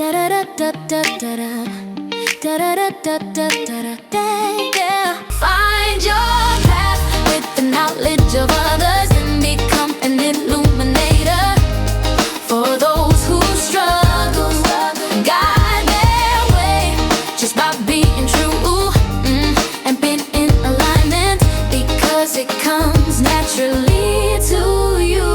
Find your path with the knowledge of others and become an illuminator for those who struggle. Guide their way just by being true and being in alignment, because it comes naturally to you.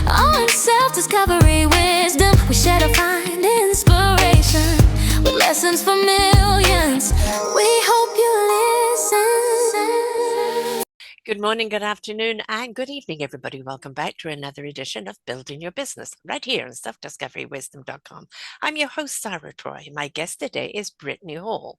On self-discovery wisdom, we share to find inspiration with lessons for millions. We hope you listen. Good morning, good afternoon, and good evening, everybody. Welcome back to another edition of Building Your Business right here on selfdiscoverywisdom.com. I'm your host, Sarah Troy. My guest today is Brittney Hall.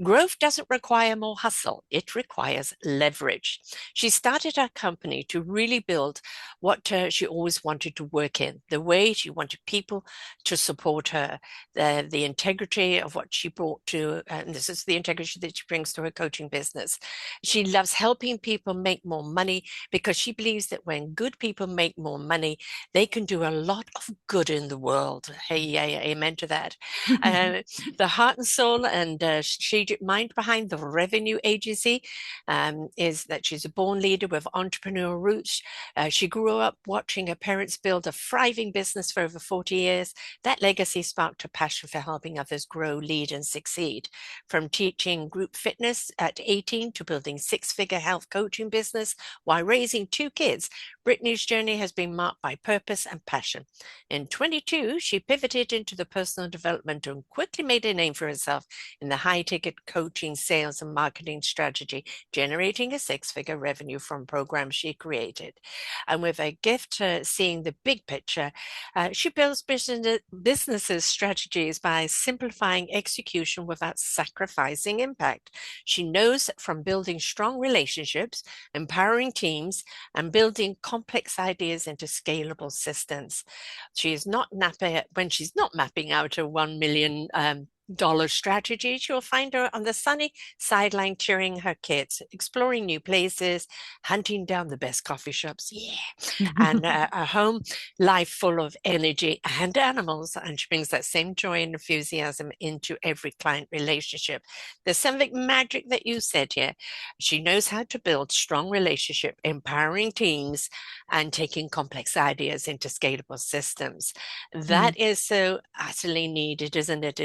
Growth doesn't require more hustle. It requires leverage. She started her company to really build what she always wanted to work in, the way she wanted people to support her, the integrity of what she brought to, and this is the integrity that she brings to her coaching business. She loves helping people make more money because she believes that when good people make more money, they can do a lot of good in the world. Hey, yeah, amen to that. The heart and soul and strategic mind behind the revenue agency is that she's a born leader with entrepreneurial roots. She grew up watching her parents build a thriving business for over 40 years. That legacy sparked her passion for helping others grow, lead, and succeed. From teaching group fitness at 18 to building six-figure health coaching business while raising two kids, Brittney's journey has been marked by purpose and passion. In 22, she pivoted into the personal development and quickly made a name for herself in the high-ticket coaching, sales, and marketing strategy, generating a six-figure revenue from programs she created. And with a gift to seeing the big picture, she builds businesses strategies by simplifying execution without sacrificing impact. She knows that from building strong relationships, empowering teams, and building complex ideas into scalable systems. She is not when she's not mapping out a $1 million strategy, you'll find her on the sunny sideline cheering her kids, exploring new places, hunting down the best coffee shops, and a home life full of energy and animals. And she brings that same joy and enthusiasm into every client relationship. There's something magic that you said here. She knows how to build strong relationship, empowering teams, and taking complex ideas into scalable systems. That is so utterly needed, isn't it?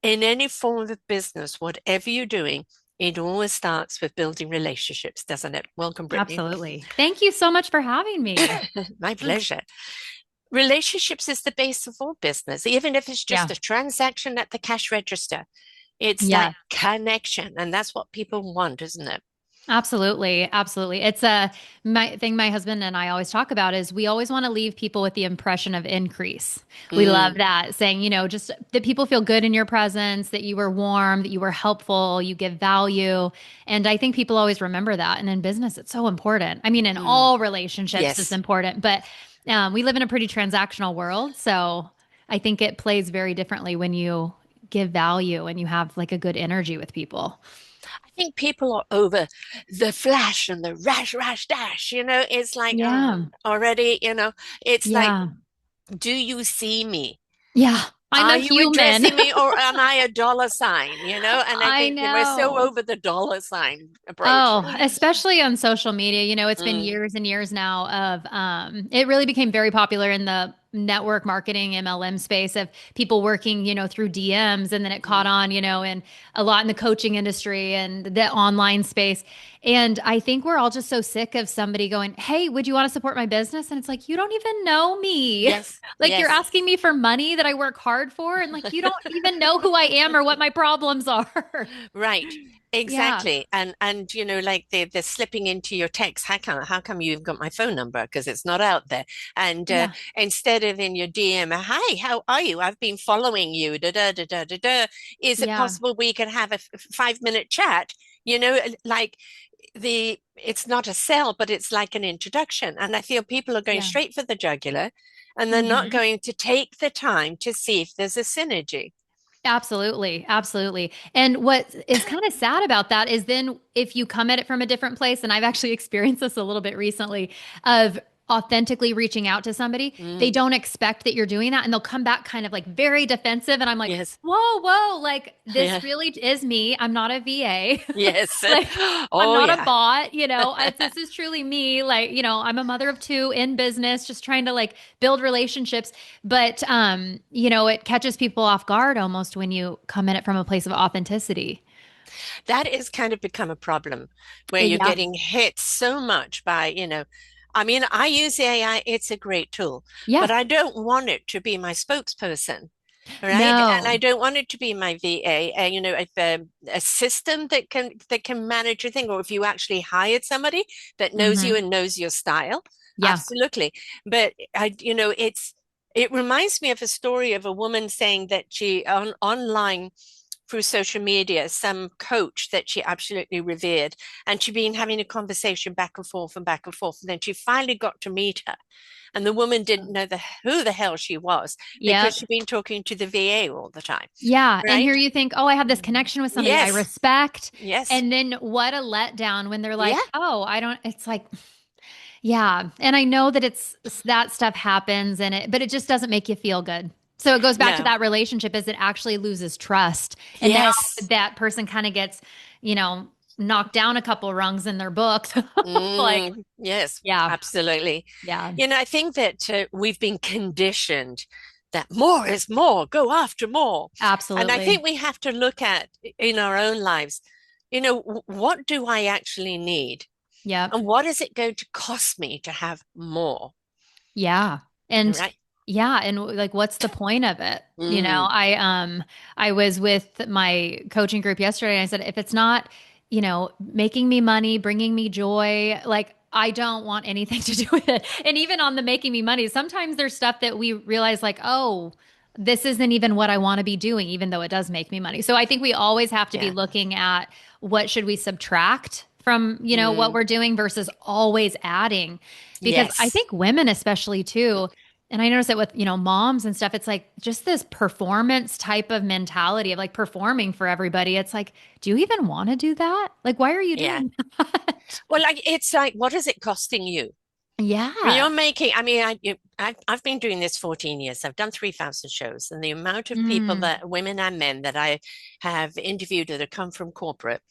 In any form of business, whatever you're doing, it always starts with building relationships, doesn't it? Welcome, Brittney. Absolutely. Thank you so much for having me. My pleasure. Relationships is the base of all business, even if it's just a transaction at the cash register. It's that connection, and that's what people want, isn't it? Absolutely. Absolutely. It's my husband and I always talk about is we always want to leave people with the impression of increase. We love that, saying, just that people feel good in your presence, that you were warm, that you were helpful, you give value. And I think people always remember that. And in business, it's so important. I mean, in all relationships, it's important, but we live in a pretty transactional world. So I think it plays very differently when you give value and you have like a good energy with people. I think people are over the flash and the rash dash, it's like already, it's like, do you see me? Yeah. Are you addressing me or am I a dollar sign, And I think we're so over the dollar sign approach. Oh, especially on social media, it's been years and years now of, it really became very popular in the network marketing MLM space of people working, through DMs, and then it caught on, and a lot in the coaching industry and the online space. And I think we're all just so sick of somebody going, "Hey, would you want to support my business?" And it's like, you don't even know me. Yes. You're asking me for money that I work hard for. And you don't even know who I am or what my problems are. Right. Exactly. Yeah. And they're slipping into your text. How come you've got my phone number? Because it's not out there. And instead of in your DM, "Hi, how are you? I've been following you. Da da da da da da. Is it possible we can have a 5-minute chat?" It's not a sell, but it's like an introduction. And I feel people are going straight for the jugular, and they're not going to take the time to see if there's a synergy. Absolutely. Absolutely. And what is kind of sad about that is then if you come at it from a different place, and I've actually experienced this a little bit recently, of authentically reaching out to somebody, they Mm. don't expect that you're doing that. And they'll come back kind of like very defensive. And I'm like, Yes. whoa, like this Yeah. really is me. I'm not a VA. Yes. Like I'm Oh, not a yeah. bot, this is truly me. Like, I'm a mother of two in business, just trying to like build relationships. But, it catches people off guard almost when you come in it from a place of authenticity. That is kind of become a problem where you're Yeah. getting hit so much by, I mean, I use AI, it's a great tool, Yeah. but I don't want it to be my spokesperson. Right. And I No. don't want it to be my VA, if a system that can manage your thing, or if you actually hired somebody that knows you Hmm. and knows your style, Yeah. absolutely. But it reminds me of a story of a woman saying that she online through social media, some coach that she absolutely revered, and she'd been having a conversation back and forth and back and forth, and then she finally got to meet her. And the woman didn't know who the hell she was because Yep. she'd been talking to the VA all the time, Yeah. And here right? you think, oh, I have this connection with somebody I Yes, respect. yes, And then what a letdown when they're yeah, like, oh, I don't, it's like, yeah. And I know that that stuff happens but it just doesn't make you feel good. So it goes back to no, that relationship as it actually loses trust. And now yes, that person kind of gets, you know, knocked down a couple rungs in their books. Like, yes, yeah, absolutely. yeah, I think that we've been conditioned that more is more, go after more. And I think absolutely. we have to look at in our own lives, what do I actually need? Yep. And what is it going to cost me to have more? Yeah. And Right? yeah, and like what's the point of it? Mm, I was with my coaching group yesterday and I said if it's not, making me money, bringing me joy, like I don't want anything to do with it. And even on the making me money, sometimes there's stuff that we realize like, "Oh, this isn't even what I want to be doing even though it does make me money." So I think we always have to be yeah. looking at what should we subtract from, what Mm, we're doing versus always adding because I yes. think women especially too, and I notice it with, moms and stuff. It's like just this performance type of mentality of like performing for everybody. It's like, do you even want to do that? Like, why are you Yeah. doing that? Well, like it's like, what is it costing you? Yeah. You're making, I mean, I've been doing this 14 years. I've done 3,000 shows, and the amount of people Mm. that, women and men, that I have interviewed that have come from corporate,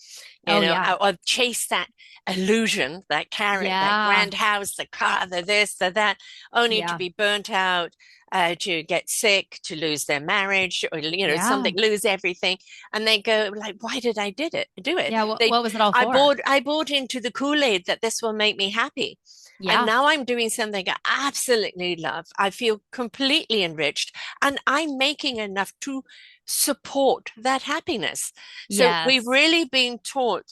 Oh, yeah. I've chased that illusion, that carrot, that Yeah. grand house, the car, the this, the that, only to Yeah. be burnt out, to get sick, to lose their marriage, or, Yeah. something, lose everything. And they go like, why did I did it, do it? Yeah. What was it all for? I bought into the Kool-Aid that this will make me happy. And Yeah. now I'm doing something I absolutely love. I feel completely enriched, and I'm making enough to support that happiness. So we've Yes. really been taught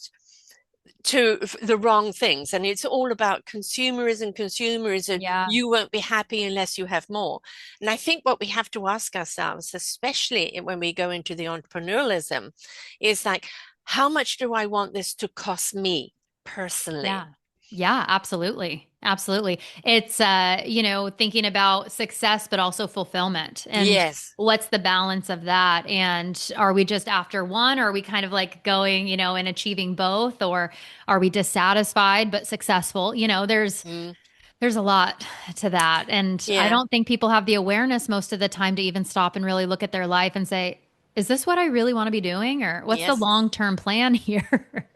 to the wrong things, and it's all about consumerism, consumerism. Yeah. You won't be happy unless you have more. And I think what we have to ask ourselves, especially when we go into the entrepreneurialism, is like, how much do I want this to cost me personally? Yeah. Yeah, absolutely. Absolutely. It's thinking about success but also fulfillment. And Yes. what's the balance of that? And are we just after one or are we kind of like going, and achieving both or are we dissatisfied but successful? Mm, There's a lot to that. And I yeah. don't think people have the awareness most of the time to even stop and really look at their life and say, is this what I really want to be doing or what's the Yes. long-term plan here?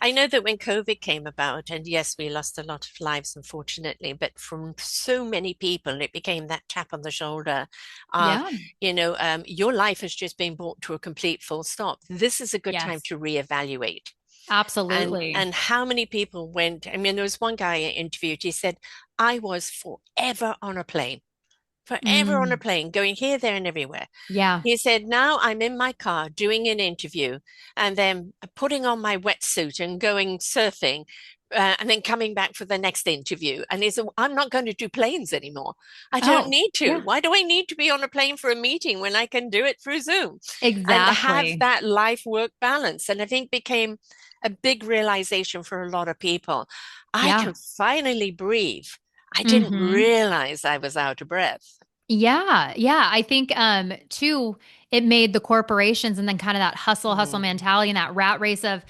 I know that when COVID came about, and yes, we lost a lot of lives, unfortunately, but from so many people, it became that tap on the shoulder of, Yeah. your life has just been brought to a complete full stop. This is a good time Yes. to reevaluate. And Absolutely. how many people went? I mean, there was one guy I interviewed. He said, "I was forever on a Mm, plane, going here, there, and everywhere." yeah. He said, "Now I'm in my car doing an interview and then putting on my wetsuit and going surfing, and then coming back for the next interview." And he said, "I'm not going to do planes anymore. I don't Oh, need to. yeah. Why do I need to be on a plane for a meeting when I can do it through Zoom and have Exactly. that life work balance?" And I think became a big realization for a lot of people. I Yeah. can finally breathe. I didn't Hmm. realize I was out of breath. Yeah. Yeah. I think too, it made the corporations and then kind of that hustle Mm, mentality and that rat race of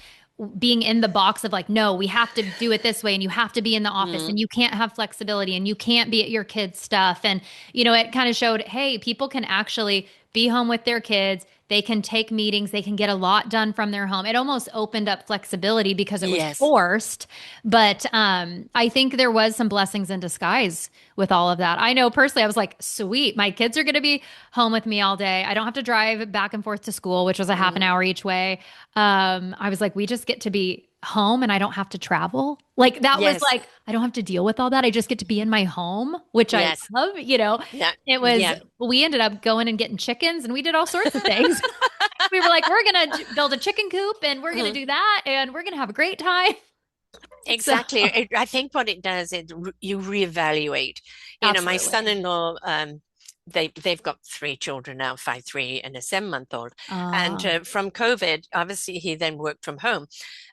being in the box of like, no, we have to do it this way and you have to be in the office Mm, and you can't have flexibility and you can't be at your kids' stuff. And, it kind of showed, hey, people can actually be home with their kids. They can take meetings. They can get a lot done from their home. It almost opened up flexibility because it was yes. forced. But I think there was some blessings in disguise with all of that. I know personally, I was like, sweet, my kids are going to be home with me all day. I don't have to drive back and forth to school, which was a half an Mm, hour each way. I was like, we just get to be home and I don't have to travel. Like that was yes. like, I don't have to deal with all that. I just get to be in my home, which I Yes. love. Yeah. It was, Yeah. we ended up going and getting chickens and we did all sorts of things. We were like, we're going to build a chicken coop and we're going to Mhm. do that and we're going to have a great time. So, Exactly. I think what it does is you reevaluate. My absolutely. son-in-law, they've got three children now, 5, 3, and a 7-month-old. And Uh, from COVID, obviously, he then worked from home,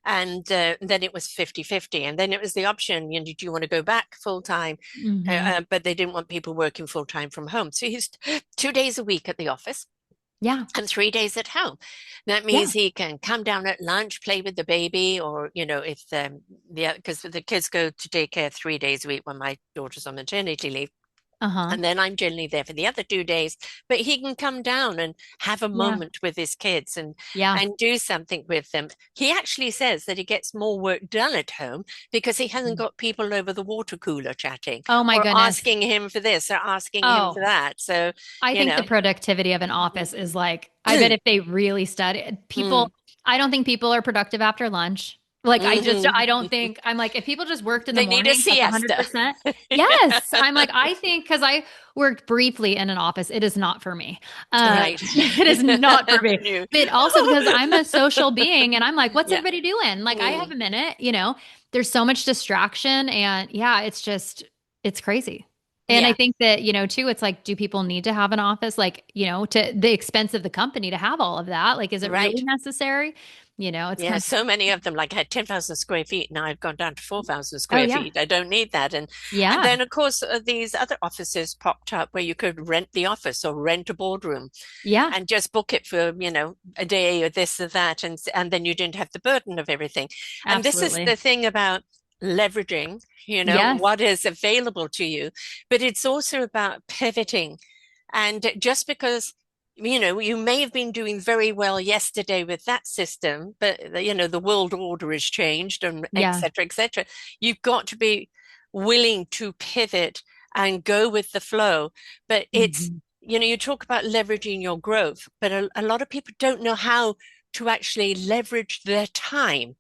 and then it was 50-50. And then it was the option, do you want to go back full time? mhm. But they didn't want people working full time from home, so he's 2 days a week at the office Yeah. and 3 days at home. That means Yeah. he can come down at lunch, play with the baby, or if because the kids go to daycare 3 days a week when my daughter's on maternity leave. Uh-huh. And then I'm generally there for the other 2 days, but he can come down and have a Yeah. moment with his kids and Yeah. do something with them. He actually says that he gets more work done at home because he hasn't got people over the water cooler chatting Oh my or goodness. asking him for this or asking him for Oh, that. So, I you think the know, productivity of an office is like, I bet if they really study mm, people, I don't think people are productive after lunch. Like, I mhm. don't think, I'm like, if people just worked in the They need a morning, like siesta. 100%. Yeah. Yes. I'm like, I think, because I worked briefly in an office, it is not for me. Right. It is not for me. No. But also because I'm a social being and I'm like, what's Yeah. everybody doing? Like, I have Mm, a minute. There's so much distraction. And yeah, it's crazy. And I yeah. think that, too, it's like, do people need to have an office? Like, to the expense of the company to have all of that? Like, is it really Right. necessary? It's Yeah, kind of, so many of them, like I had 10,000 square feet. Now I've gone down to 4,000 oh, square yeah. feet. I don't need that. And Yeah. then, of course, these other offices popped up where you could rent the office or rent a boardroom Yeah. and just book it for, a day or this or that. And then you didn't have the burden of everything. And this is the Absolutely. thing about leveraging, Yes. what is available to you. But it's also about pivoting. And just because you may have been doing very well yesterday with that system, but the world order has changed and et Yeah. cetera, et cetera. You've got to be willing to pivot and go with the flow. But it's, Mhm. you talk about leveraging your growth, but a lot of people don't know how to actually leverage their time.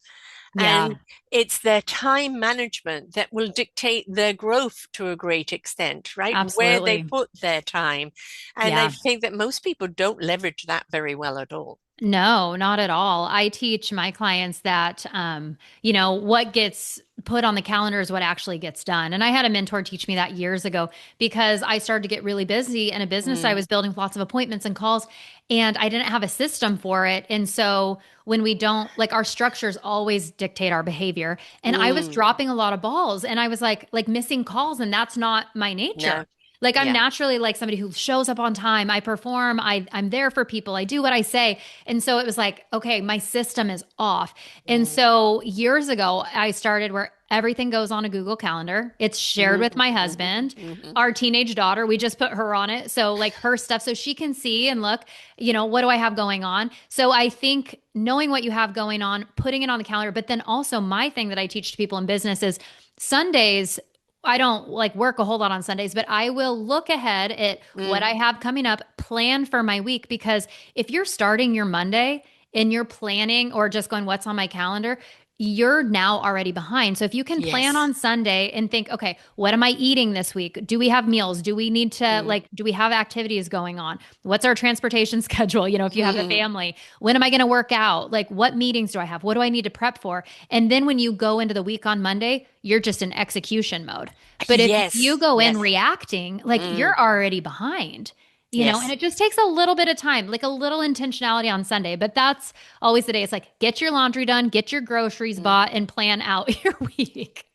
And Yeah. it's their time management that will dictate their growth to a great extent, right? Where they Absolutely. put their time. And I Yeah. think that most people don't leverage that very well at all. No, not at all. I teach my clients that, what gets put on the calendar is what actually gets done. And I had a mentor teach me that years ago because I started to get really busy in a business I Mm, was building with lots of appointments and calls, and I didn't have a system for it. And so when we don't, like, our structures always dictate our behavior. And I was mm, dropping a lot of balls and I was like missing calls, and that's not my nature. no, Like, I'm yeah. naturally like somebody who shows up on time. I perform. I'm there for people. I do what I say. And so it was like, okay, my system is off. And Mm, so years ago, I started where everything goes on a Google Calendar. It's shared mhm, with my mhm, husband. mhm. Our teenage daughter, we just put her on it. So, like, her stuff, so she can see and look, what do I have going on? So, I think knowing what you have going on, putting it on the calendar, but then also my thing that I teach to people in business is Sundays. I don't like work a whole lot on Sundays, but I will look ahead at what Mm, I have coming up, plan for my week. Because if you're starting your Monday and you're planning or just going, what's on my calendar, you're now already behind. So if you can plan yes. on Sunday and think, okay, what am I eating this week? Do we have meals? Do we need to, Mm, do we have activities going on? What's our transportation schedule? If you have a mm, family, when am I going to work out? Like, what meetings do I have? What do I need to prep for? And then when you go into the week on Monday, you're just in execution mode. But if you yes. go in Yes. reacting, like, Mm, you're already behind. And yes. it just takes a little bit of time, like a little intentionality on Sunday. But that's always the day. It's like, get your laundry done, get your groceries Mm. bought, and plan out your week.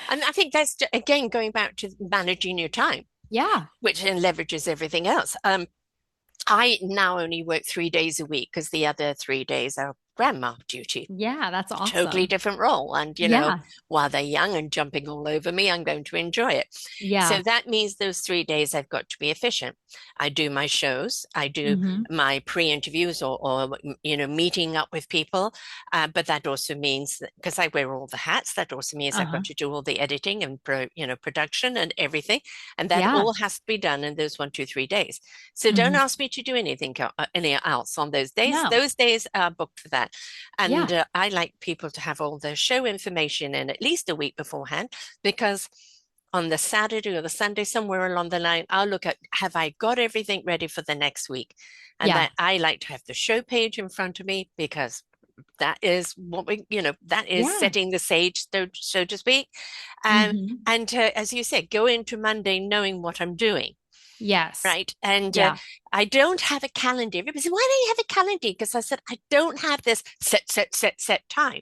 And I think that's again going back to managing your time, Yeah. which then leverages everything else. I now only work 3 days a week because the other 3 days are grandma duty. Yeah, that's Totally awesome. different role. And, Yeah. while they're young and jumping all over me, I'm going to enjoy it. Yeah. So that means those 3 days I've got to be efficient. I do my shows, I do Hmm. my pre-interviews or meeting up with people. But that also means because I wear all the hats, that also means I've Uh-huh. got to do all the editing and production and everything. And that Yeah. all has to be done in those 1, 2, 3 days. So don't Hmm. ask me to do any else on those days. No. Those days are booked for that. And Yeah. I like people to have all their show information in at least a week beforehand, because on the Saturday or the Sunday, somewhere along the line, I'll look at, have I got everything ready for the next week? And Yeah. that I like to have the show page in front of me, because that is what that is Yeah. setting the stage, so to speak. Um, Hmm. and as you said, go into Monday knowing what I'm doing. Yes. Right. And Yeah. I don't have a calendar. Everybody said, why don't you have a calendar? Because I said, I don't have this set time.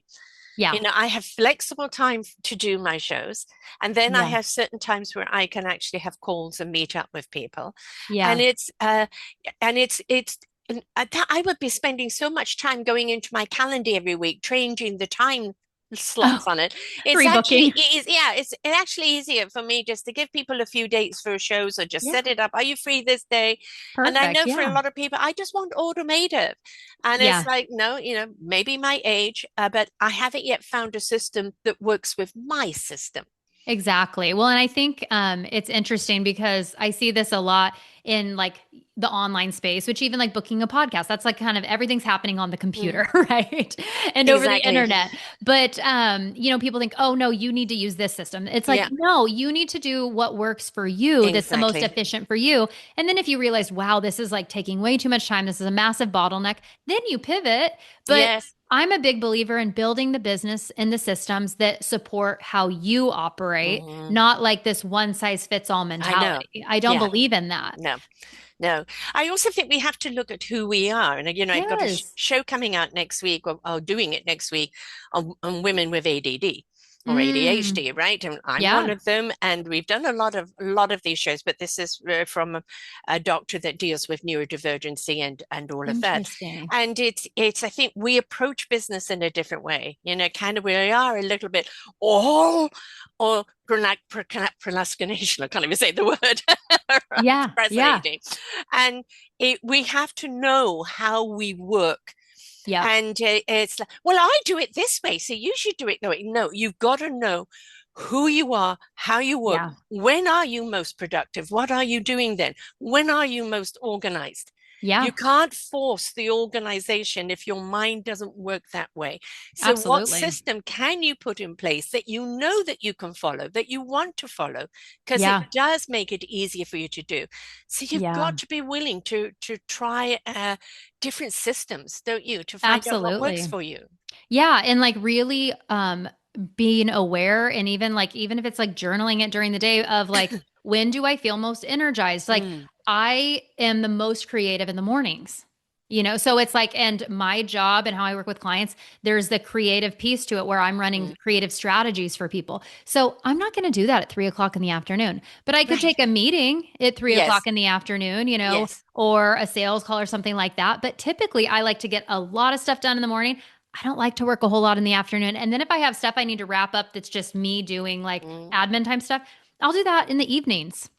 Yeah. I have flexible time to do my shows. And then I Yeah. have certain times where I can actually have calls and meet up with people. And Yeah. I would be spending so much time going into my calendar every week, changing the time slots Oh, on it. It's pre-booking. actually easy. Yeah, it's actually easier for me just to give people a few dates for shows, or just Yeah. set it up. Are you free this day? And I Perfect. know for a Yeah. lot of people, I just want automated. And it's Yeah. like, no, maybe my age, but I haven't yet found a system that works with my system. Exactly. Well, and I think it's interesting because I see this a lot in like the online space, which even like booking a podcast, that's like kind of everything's happening on the Mm, computer, right? And over the exactly. internet. But people think, oh no, you need to use this system. It's like, Yeah, no, you need to do what works for you, that's the most exactly. efficient for you. And then if you realize, wow, this is like taking way too much time, this is a massive bottleneck, then you pivot. But Yes. I'm a big believer in building the business and the systems that support how you operate, Hmm. not like this one size fits all I know. mentality. I don't Yeah. believe in that. No. No, I also think we have to look at who we are. And, I've got a Yes. show coming out next week, or doing it next week, on women with ADD or Mm, ADHD, right? And I'm one yeah. of them. And we've done a lot of these shows, but this is from a doctor that deals with neurodivergency and all of that. Interesting. And I think we approach business in a different way, kind of, we are a little bit all or procrastination. I can't even say the word. Yeah. Yeah. Procrastinating. And we have to know how we work. Yep. And it's like, well, I do it this way, so you should do it that way. No, you've got to know who you are, how you work. Yeah. When are you most productive? What are you doing then? When are you most organized? You Yeah. can't force the organization if your mind doesn't work that way. So, what Absolutely. system can you put in place that you know that you can follow, that you want to follow? Because it Yeah. does make it easier for you to do. So, you've Yeah. got to be willing to try different systems, don't you, to find out what works Absolutely. for you. Yeah, and like really being aware, and even if it's like journaling it during the day of like, when do I feel most energized? Like Mm, I am the most creative in the mornings. So it's like, and my job and how I work with clients, there's the creative piece to it where I'm running mm. creative strategies for people. So I'm not going to do that at 3 o'clock in the afternoon, but I could Right. take a meeting at 3 o'clock Yes. in the afternoon, Yes. or a sales call or something like that. But typically I like to get a lot of stuff done in the morning. I don't like to work a whole lot in the afternoon. And then if I have stuff I need to wrap up that's just me doing like Mm, admin time stuff, I'll do that in the evenings.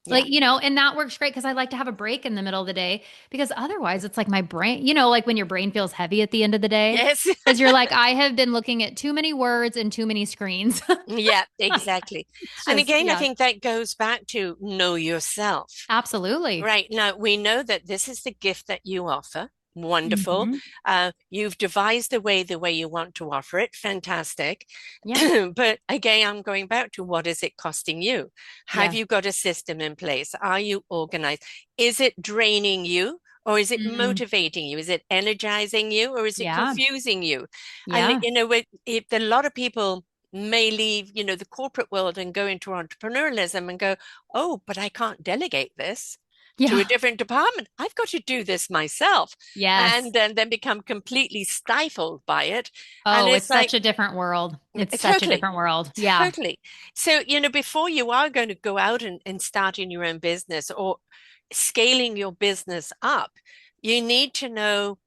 yeah. And that works great because I like to have a break in the middle of the day because otherwise it's like my brain, like when your brain feels heavy at the end of the day, Yes. because you're like, I have been looking at too many words and too many screens. Yeah, exactly. It's And just, again, I yeah, think that goes back to know yourself. absolutely. Right. Now, we know that this is the gift that you offer. Wonderful. Hmm. You've devised the way you want to offer it. Fantastic. Yeah. But again, I'm going back to, what is it costing you? Have Yeah. you got a system in place? Are you organized? Is it draining you? Or is it Mm, motivating you? Is it energizing you? Or is it yeah. confusing you? And, Yeah. if a lot of people may leave, the corporate world and go into entrepreneurialism and go, oh, but I can't delegate this to a Yeah. different department. I've got to do this myself. Yes. And then become completely stifled by it. And Oh, it's it's like, such a different world. It's such a totally, different world. Yeah. totally. So, before you are going to go out and starting your own business or scaling your business up, you need to know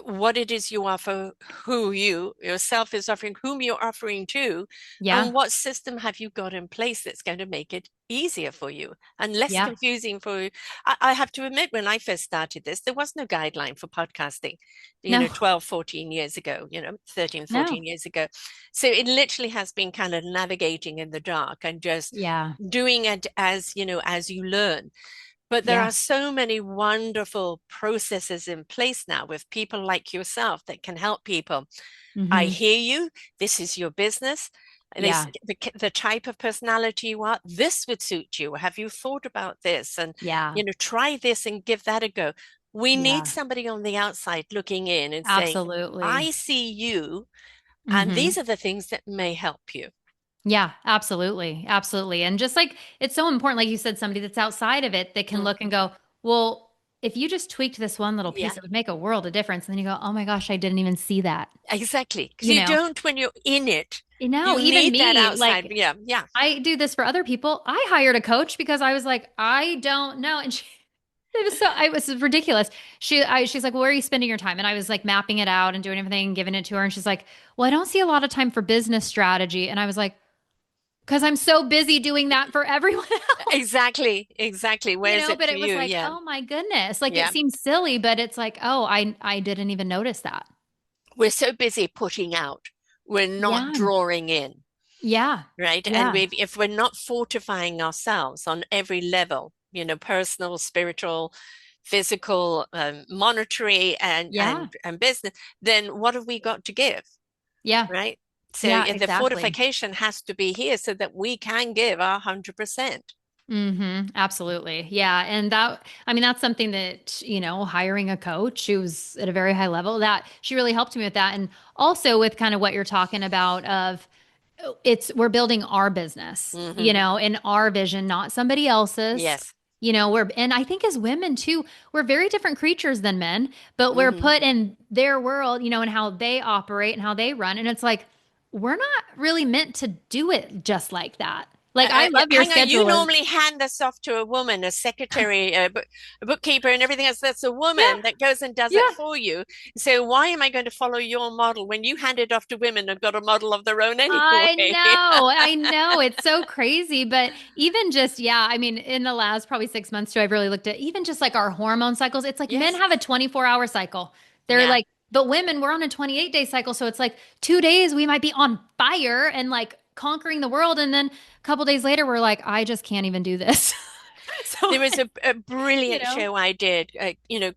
what it is you offer, who you yourself is offering, whom you're offering to, Yeah. and what system have you got in place that's going to make it easier for you and less Yeah. confusing for you. I have to admit, when I first started this, there was no guideline for podcasting, No, 12, 14 years ago, 13, no. 14 years ago. So it literally has been kind of navigating in the dark and just Yeah. doing it as, as you learn. But there Yeah. are so many wonderful processes in place now with people like yourself that can help people. I Hmm. hear you. This is your business. Yeah. The type of personality you are, this would suit you. Have you thought about this? And, Yeah. try this and give that a go. We need Yeah. somebody on the outside looking in and saying, Absolutely. I see you, and Hmm. these are the things that may help you. Yeah, absolutely. Absolutely. And just like it's so important, like you said, somebody that's outside of it that can Mm, look and go, well, if you just tweaked this one little yeah, piece, it would make a world of difference. And then you go, oh my gosh, I didn't even see that. exactly. Because You you know, don't when you're in it. You even need that me, outside. like Yeah, yeah. I do this for other people. I hired a coach because I was like, I don't know. And it was ridiculous. She's like, well, where are you spending your time? And I was like mapping it out and doing everything and giving it to her. And she's like, well, I don't see a lot of time for business strategy. And I was like, because I'm so busy doing that for everyone else, Exactly, exactly. Where's it but for it was you? like, Yeah, oh my goodness. Like it yeah. seems silly, but it's like, oh, I didn't even notice that. We're so busy putting out, we're not Yeah. drawing in, Yeah. right? And Yeah. if we're not fortifying ourselves on every level, personal, spiritual, physical, monetary, and Yeah. business, then what have we got to give, Yeah. right? So Yeah, yeah, the exactly. fortification has to be here so that we can give our 100%. Absolutely. Yeah. And I mean, that's something that, hiring a coach who's at a very high level, that she really helped me with that. And also with kind of what you're talking about of we're building our business, Hmm. in our vision, not somebody else's. Yes. And I think as women too, we're very different creatures than men, but we're Hmm. put in their world, and how they operate and how they run. And it's like, we're not really meant to do it just like that. Like, I love your Hang on, you schedule. normally hand this off to a woman, a secretary, a bookkeeper, and everything else. That's a Yeah, woman that goes and does it yeah. for you. So why am I going to follow your model when you hand it off to women who've got a model of their own I anyway? know, I know. It's so crazy. But even just, yeah, I mean, in the last probably 6 months too, I've really looked at even just like our hormone cycles. It's like men Yes. have a 24-hour cycle. They're Yeah. like, but women, we're on a 28-day cycle. So it's like 2 days we might be on fire and like conquering the world. And then a couple days later, we're like, I just can't even do this. So, There was a you brilliant know, show I did,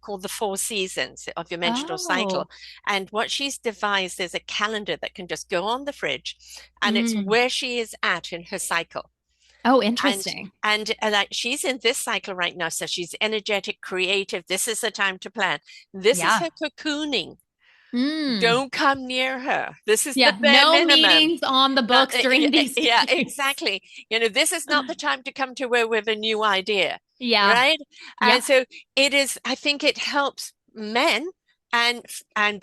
called The Four Seasons of Your Menstrual oh, Cycle. And what she's devised is a calendar that can just go on the fridge, and it's mm. where she is at in her cycle. Oh, and interesting. like she's in this cycle right now, so she's energetic, creative. This is the time to plan. This is Yeah. her cocooning. Mm. Don't come near her. This is the Yeah. bare No minimum. meetings on the Not books during these yeah, days. exactly. This is not the time to come to her with a new idea, Yeah. right? And Yeah. so it is. I think it helps men and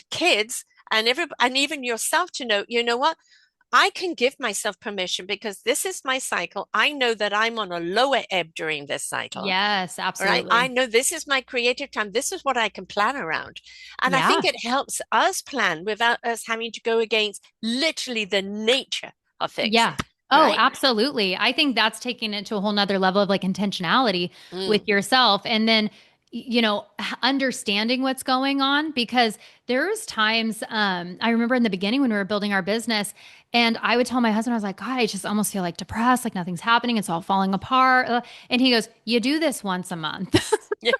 kids and even yourself to know. You know what? I can give myself permission because this is my cycle. I know that I'm on a lower ebb during this cycle. Yes, All right. I absolutely. know this is my creative time. This is what I can plan around. And I think Yeah. it helps us plan without us having to go against literally the nature of things. Yeah. Oh, Right. absolutely. I think that's taking it to a whole nother level of like intentionality with Mm. yourself. And then, understanding what's going on because there's times, I remember in the beginning when we were building our business and I would tell my husband, I was like, God, I just almost feel like depressed, like nothing's happening. It's all falling apart. And he goes, you do this once a month. Yeah.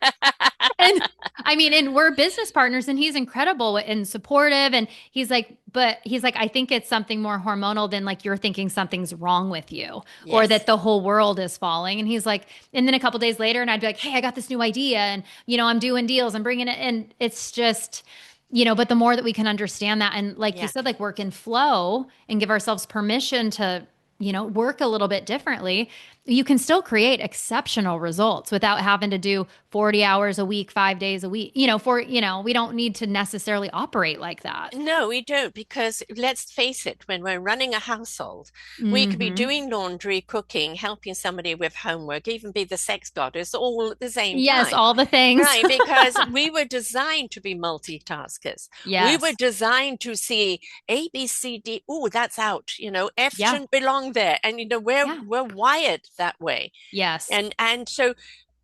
And I mean, and we're business partners and he's incredible and supportive. And he's like, I think it's something more hormonal than like you're thinking something's wrong with you or that Yes. the whole world is falling. And he's like, and then a couple days later, and I'd be like, hey, I got this new idea. And, I'm doing deals, I'm bringing it. And it's just, but the more that we can understand that and like you Yeah. said, like work in flow and give ourselves permission to, work a little bit differently, you can still create exceptional results without having to do 40 hours a week, 5 days a week. We don't need to necessarily operate like that. No, we don't, because let's face it, when we're running a household, we could be Hmm. doing laundry, cooking, helping somebody with homework, even be the sex goddess all at the same Yes, time. all the things. Right, because we were designed to be multitaskers. We were Yes. designed to see A, B, C, D. Oh, that's out. F Yeah. shouldn't belong there. And we're Yeah. we're wired that way. Yes. And so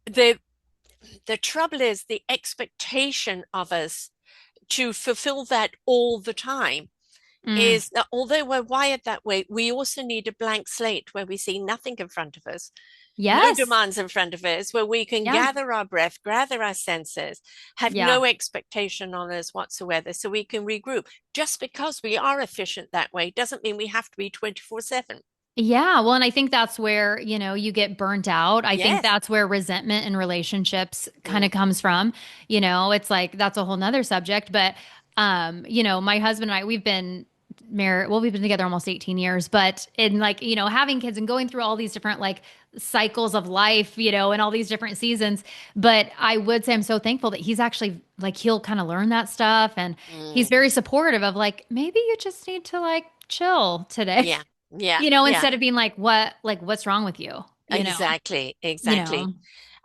the the trouble is the expectation of us to fulfill that all the time Mm. is that although we're wired that way, we also need a blank slate where we see nothing in front of us, no Yes. demands in front of us, where we can Yeah. gather our breath, gather our senses, have Yeah. no expectation on us whatsoever, so we can regroup. Just because we are efficient that way doesn't mean we have to be 24/7. Yeah, well, and I think that's where, you get burnt out. I think Yes. that's where resentment in relationships kind Mm, of comes from. It's like that's a whole nother subject. But my husband and I, we've been married, well, we've been together almost 18 years, but in like, having kids and going through all these different like cycles of life, and all these different seasons. But I would say I'm so thankful that he's actually like he'll kind of learn that stuff and he's mm. very supportive of like maybe you just need to like chill today. Yeah, yeah, yeah. Instead of being what's wrong with you? Exactly, You exactly. know.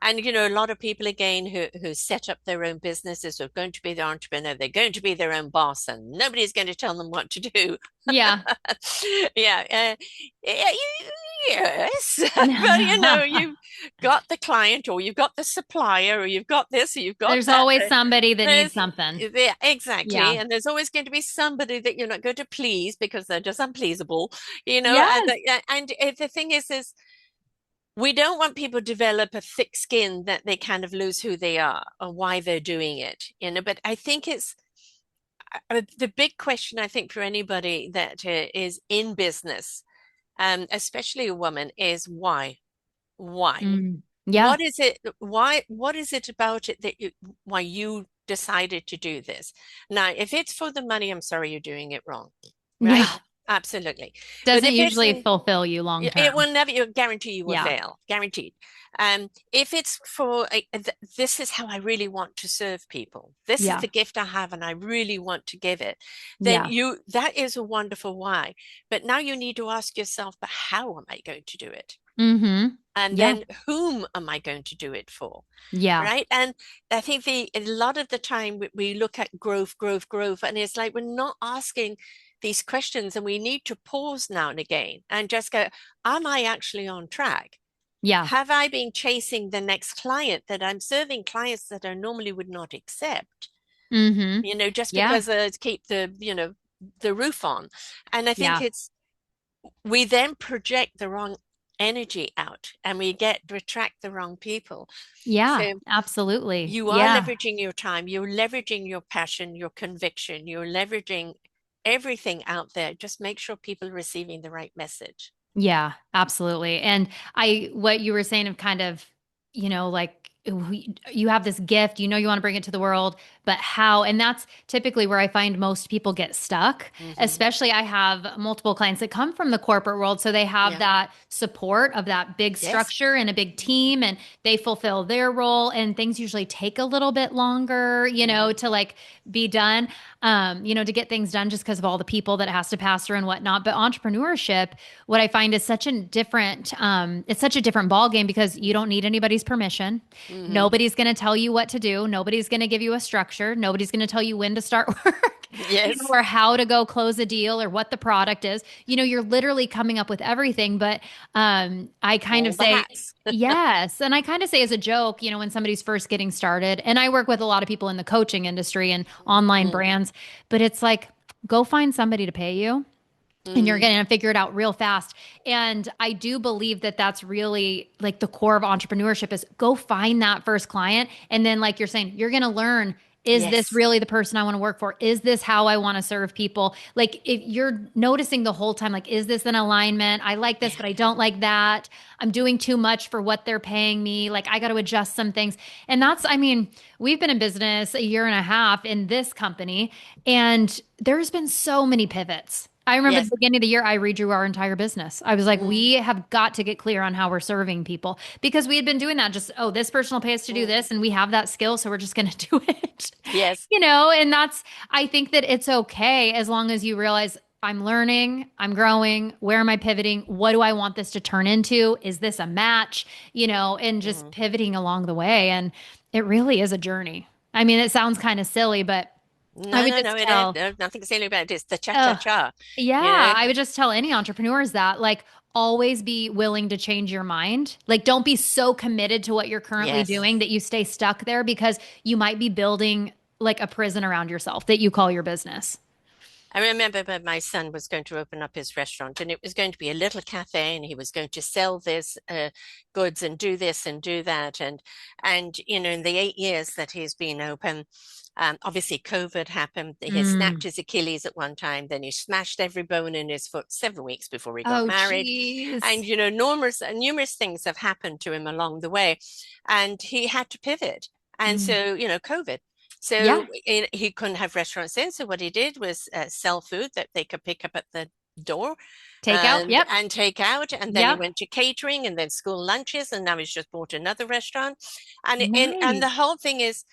And a lot of people again who set up their own businesses are going to be the entrepreneur. They're going to be their own boss, and nobody's going to tell them what to do. Yeah. Yeah, yeah, yes, but you've got the client, or you've got the supplier, or you've got this, or you've got There's that. always somebody that needs There's, something. yeah, exactly, Yeah. and there's always going to be somebody that you're not going to please because they're just unpleasable, Yes. and the thing is we don't want people to develop a thick skin that they kind of lose who they are or why they're doing it, but I think it's the big question, I think, for anybody that is in business, especially a woman, is why? Why? Mm. Yeah. What is it? Why? What is it about it why you decided to do this? Now, if it's for the money, I'm sorry, you're doing it wrong, right? Yeah. Absolutely. But Doesn't if it's usually fulfill you long it term. will never, you guarantee you will Yeah. fail, guaranteed. If it's for this is how I really want to serve people. This is Yeah. the gift I have, and I really want to give it. Then Yeah. that is a wonderful why. But now you need to ask yourself, but how am I going to do it? Mm-hmm. And Yeah. then whom am I going to do it for? Yeah. Right. And I think a lot of the time we look at growth, growth, growth, and it's like we're not asking these questions, and we need to pause now and again and just go, am I actually on track? Yeah. Have I been chasing the next client that I'm serving clients that I normally would not accept, Mm-hmm. just Yeah. because to keep the roof on. And I think Yeah. we then project the wrong energy out, and we attract the wrong people. Yeah. So Absolutely. you are Yeah. leveraging your time, you're leveraging your passion, your conviction, you're leveraging everything out there. Just make sure people are receiving the right message. Yeah, absolutely. And what you were saying of kind of, like you have this gift, you want to bring it to the world, but how? And that's typically where I find most people get stuck. Hmm. Especially, I have multiple clients that come from the corporate world. So they have Yeah. that support of that big Yes. structure and a big team, and they fulfill their role. And things usually take a little bit longer, Hmm. to like be done, to get things done just because of all the people that it has to pass through and whatnot. But entrepreneurship, what I find is it's such a different ball game because you don't need anybody's permission. Hmm. Nobody's going to tell you what to do. Nobody's going to give you a structure. Nobody's going to tell you when to start work, Yes. or how to go close a deal or what the product is. You're literally coming up with everything. But I kind All of the say, hats. yes. And I kind of say as a joke, when somebody's first getting started, and I work with a lot of people in the coaching industry and online Mm, brands, but it's like, go find somebody to pay you and you're mm, going to figure it out real fast. And I do believe that that's really like the core of entrepreneurship is go find that first client. And then, like you're saying, you're going to learn, is this yes. really the person I want to work for? Is this how I want to serve people? Like if you're noticing the whole time, like, is this an alignment? I like this, Yeah. but I don't like that. I'm doing too much for what they're paying me. Like I got to adjust some things. And I mean, we've been in business a year and a half in this company, and there's been so many pivots. I remember at Yes. the beginning of the year, I redrew our entire business. I was like, Mm, we have got to get clear on how we're serving people because we had been doing that just, oh, this person will pay us to do mm. this and we have that skill. So we're just going to do it, Yes. and I think that it's okay as long as you realize I'm learning, I'm growing. Where am I pivoting? What do I want this to turn into? Is this a match? And just Mm. pivoting along the way. And it really is a journey. I mean, it sounds kind of silly, but I No, would no, no, just it ain't. tell, No, nothing silly about it. It's the oh, cha-cha-cha, you yeah, know? I would just tell any entrepreneurs that, like, always be willing to change your mind. Like, don't be so committed to what you're currently Yes. doing that you stay stuck there because you might be building like a prison around yourself that you call your business. I remember when my son was going to open up his restaurant, and it was going to be a little cafe, and he was going to sell this goods and do this and do that, and in the 8 years that he's been open, obviously COVID happened. He Mm. snapped his Achilles at one time, then he smashed every bone in his foot 7 weeks before he got Oh, married, and geez. numerous things have happened to him along the way, and he had to pivot, and Mm. so COVID. Yeah. So he couldn't have restaurants in. So what he did was sell food that they could pick up at the door Takeout. Yep. and take out. And then he Yep. went to catering and then school lunches. And now he's just bought another restaurant. And the Nice. whole thing is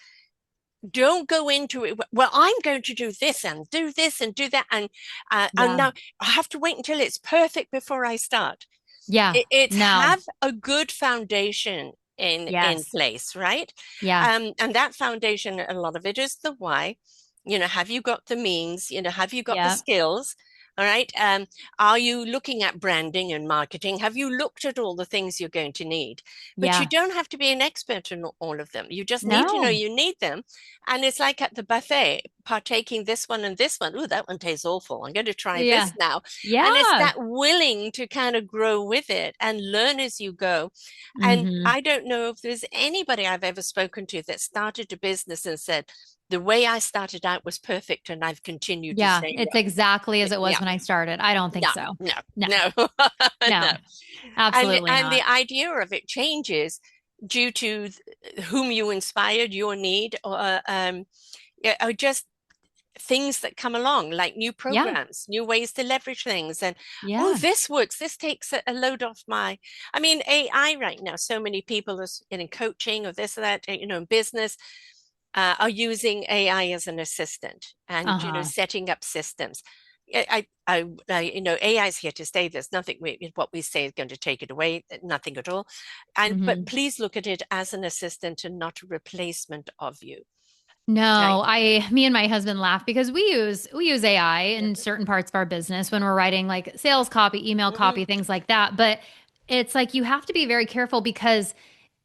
don't go into it. Well, I'm going to do this and do that. And Yeah. now I have to wait until it's perfect before I start. Yeah. It's No. have a good foundation in Yes. place, right? Yeah. And that foundation, a lot of it is the why. Have you got the means? Have you got the Yeah. skills? All right. Are you looking at branding and marketing? Have you looked at all the things you're going to need? But you Yeah. don't have to be an expert in all of them. You just need to know No. you need them. And it's like at the buffet, partaking this one and this one. Oh, that one tastes awful. I'm going to try this Yeah. now. And it's Yeah. that willing to kind of grow with it and learn as you go. And Hmm. I don't know if there's anybody I've ever spoken to that started a business and said, the way I started out was perfect and I've continued to Yeah. stay It's right. exactly as it was Yeah, when I started. I don't think no, so. no, No. no, No. no. Absolutely And the not. idea of it changes due to whom you inspired, your need, or just things that come along, like new Yeah. programs, new ways to leverage things. And oh, Yeah. this works. This takes a load off my. I mean, AI right now. So many people are in coaching or this or that. Business are using AI as an assistant and Uh-huh. setting up systems. AI is here to stay. There's nothing what we say is going to take it away. Nothing at all. But Hmm. please look at it as an assistant and not a replacement of you. No, Right? me and my husband laugh because we use AI in certain parts of our business when we're writing like sales copy, email Mm-hmm. copy, things like that. But it's like you have to be very careful because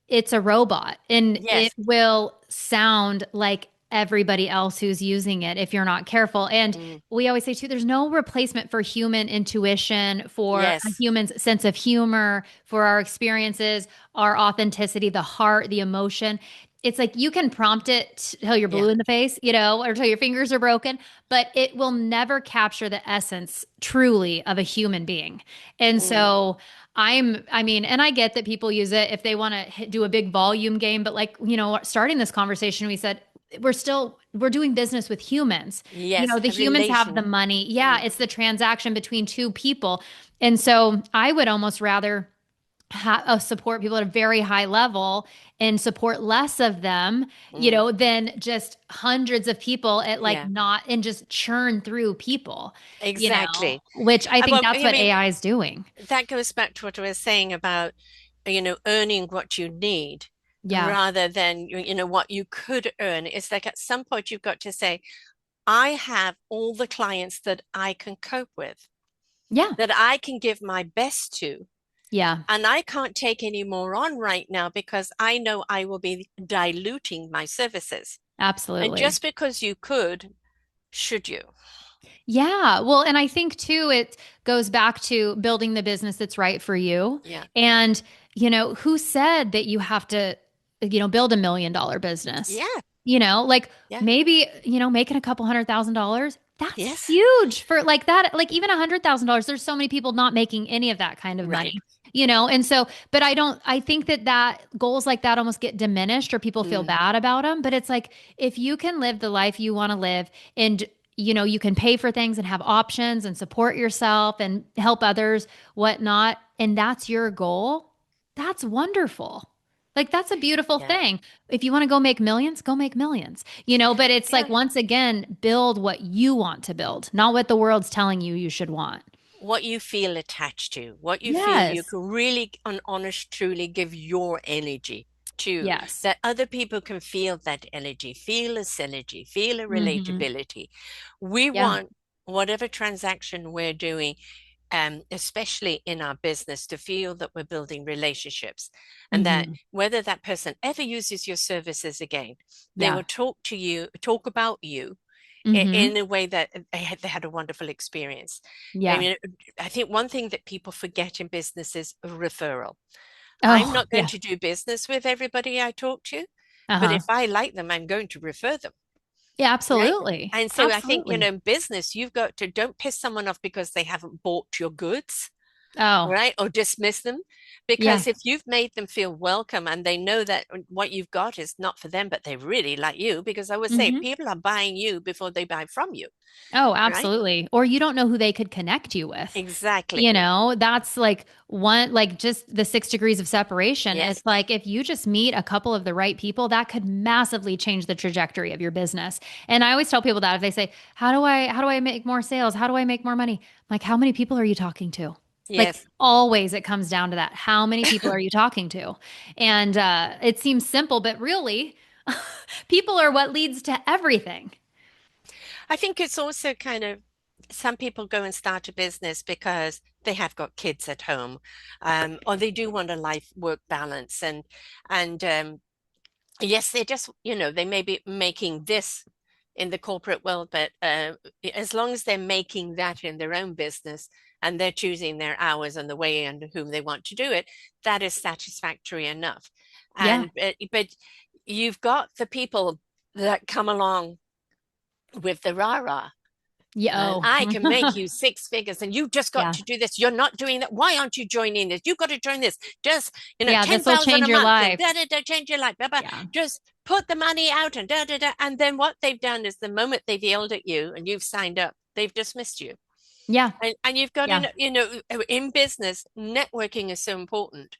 it's a robot and it Yes. will sound like everybody else who's using it if you're not careful. And Mm. we always say too, there's no replacement for human intuition, for a Yes. human's sense of humor, for our experiences, our authenticity, the heart, the emotion. It's like you can prompt it till you're Yeah. blue in the face, or till your fingers are broken, but it will never capture the essence truly of a human being. And Mm. so I mean, and I get that people use it if they want to do a big volume game, but like, starting this conversation, we said, we're doing business with humans. Yes. The A humans have the relation. money. Yeah, Mm. it's the transaction between two people. And so I would almost rather support people at a very high level and support less of them, Mm. than just hundreds of people at like Yeah. not and just churn through people, Exactly. which I think Well, that's I what mean, AI is doing. that goes back to what I was saying about, earning what you need Yeah. rather than, what you could earn. It's like at some point you've got to say, I have all the clients that I can cope with, Yeah. that I can give my best to. Yeah. And I can't take any more on right now because I know I will be diluting my services. And Absolutely. just because you could, should you? Yeah. Well, and I think too, it goes back to building the business that's right for you. Yeah. And, who said that you have to, build $1 million business? Yeah. Like Yeah. maybe, making a couple $100,000, that's Yes. huge for like that. Like even $100,000, there's so many people not making any of that kind of Right. money, and so, but I think that goals like that almost get diminished or people feel Mm. bad about them. But it's like, if you can live the life you want to live and you can pay for things and have options and support yourself and help others, whatnot, and that's your goal, that's wonderful. Like, that's a beautiful Yeah. thing. If you want to go make millions, go make millions, but it's like, Yeah. once again, build what you want to build, not what the world's telling you should want. What you feel attached to, what you feel you Yes. can really and honest, truly give your energy to, Yes. that other people can feel that energy, feel a synergy, feel a Hmm. relatability. We Yeah. want whatever transaction we're doing, especially in our business, to feel that we're building relationships and that Hmm. whether that person ever uses your services again, they Yeah. will talk about you Hmm. in a way that they had a wonderful experience. I Yeah. mean, I think one thing that people forget in business is referral. I'm Oh, not going yeah. to do business with everybody I talk to, but Uh-huh. if I like them, I'm going to refer them, Yeah, right? absolutely. And so I think, Absolutely. in business, you've got to don't piss someone off because they haven't bought your goods, Oh, right? Or dismiss them. yeah. Because if you've made them feel welcome and they know that what you've got is not for them, but they really like you, because I would say Hmm. people are buying you before they buy from you, Oh, right? absolutely. Or you don't know who they could connect you with. Exactly. That's like one, like just the 6 degrees of separation. Yes. It's like, if you just meet a couple of the right people, that could massively change the trajectory of your business. And I always tell people that if they say, how do I make more sales? How do I make more money? I'm like, how many people are you talking to? Like, Yes. always it comes down to that. How many people are you talking to? And it seems simple, but really, people are what leads to everything. I think it's also kind of some people go and start a business because they have got kids at home, or they do want a life work balance, and yes, they just, they may be making this in the corporate world, but as long as they're making that in their own business and they're choosing their hours and the way and whom they want to do it, that is satisfactory enough. Yeah. But you've got the people that come along with the rah-rah. Yeah. And I can make Oh. you six figures, and you just got Yeah. to do this. You're not doing that. Why aren't you joining this? You got to join this. Just, Yeah. This will 10,000 a change your month and life. da da da, change your life. Blah, blah. Yeah. Just put the money out and da da da. And then what they've done is the moment they've yelled at you and you've signed up, they've dismissed you. Yeah. And you've got Yeah. to, in business, networking is so important.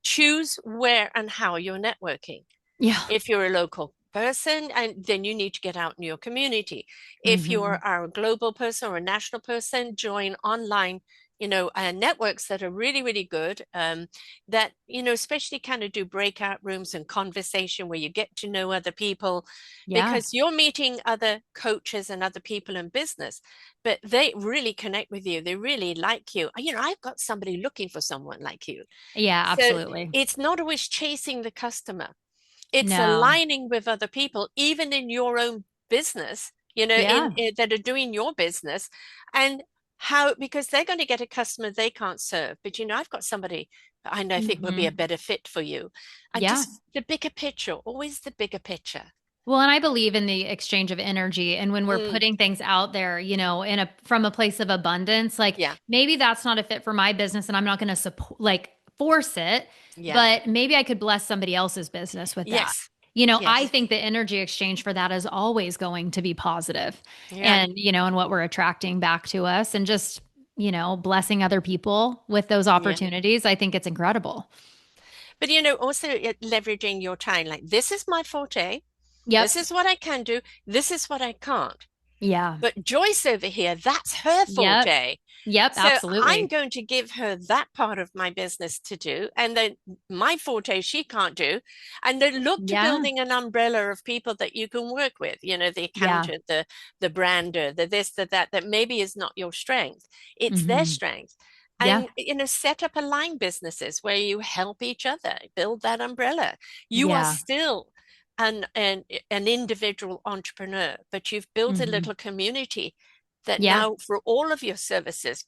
Choose where and how you're networking. Yeah. If you're a local person, and then you need to get out in your community. If you Hmm. are a global person or a national person, join online, networks that are really, really good. That, especially kind of do breakout rooms and conversation where you get to know other people, Yeah. because you're meeting other coaches and other people in business, but they really connect with you. They really like you. I've got somebody looking for someone like you. Yeah. So Absolutely. it's not always chasing the customer, it's No. aligning with other people, even in your own business, Yeah. that are doing your business, and how, because they're going to get a customer they can't serve. But I've got somebody I know I think will be a Hmm. better fit for you. And Yeah. just the bigger picture, always the bigger picture. Well, and I believe in the exchange of energy. And when we're Mm, putting things out there, from a place of abundance, like, yeah, maybe that's not a fit for my business and I'm not going to support, like, force it, yeah, but maybe I could bless somebody else's business with that. yes, I yes, think the energy exchange for that is always going to be positive, yeah, and what we're attracting back to us, and just, blessing other people with those yeah. opportunities. I think it's incredible. But also leveraging your time, like, this is my forte, this Yep. is what I can do, this is what I can't. Yeah. But Joyce over here, that's her Yep. forte. Yep. So I'm Absolutely. going to give her that part of my business to do. And then my forte she can't do. And then look to Yeah. building an umbrella of people that you can work with, the Yeah. accountant, the brander, the this, the that maybe is not your strength. It's their Hmm. strength. Yeah. And set up aligned businesses where you help each other, build that umbrella. You are Yeah. still an individual entrepreneur, but you've built a Hmm. little community that Yeah. now, for all of your services,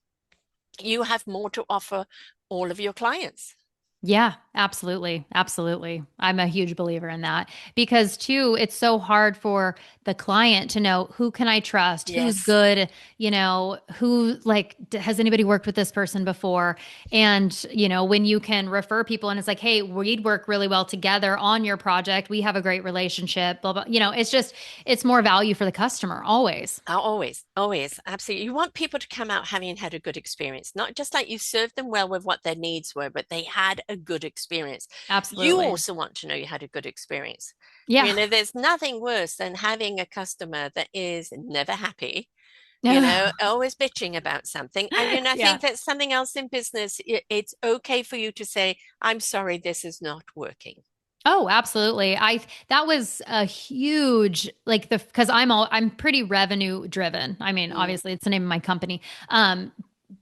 you have more to offer all of your clients. Yeah, absolutely. Absolutely. I'm a huge believer in that because too, it's so hard for the client to know who can I trust, who's Yes. good, who like has anybody worked with this person before? And, when you can refer people and it's like, hey, we'd work really well together on your project. We have a great relationship, blah, blah. It's more value for the customer always. Always, always, absolutely. You want people to come out having had a good experience, not just like you served them well with what their needs were, but they had a good experience. You Absolutely. also want to know you had a good experience. Yeah. There's nothing worse than having a customer that is never happy, always bitching about something. And, I Yeah. think that's something else in business. It's okay for you to say, I'm sorry, this is not working. Oh, absolutely. That was a huge like the because I'm pretty revenue driven. I mean, Mm, obviously it's the name of my company.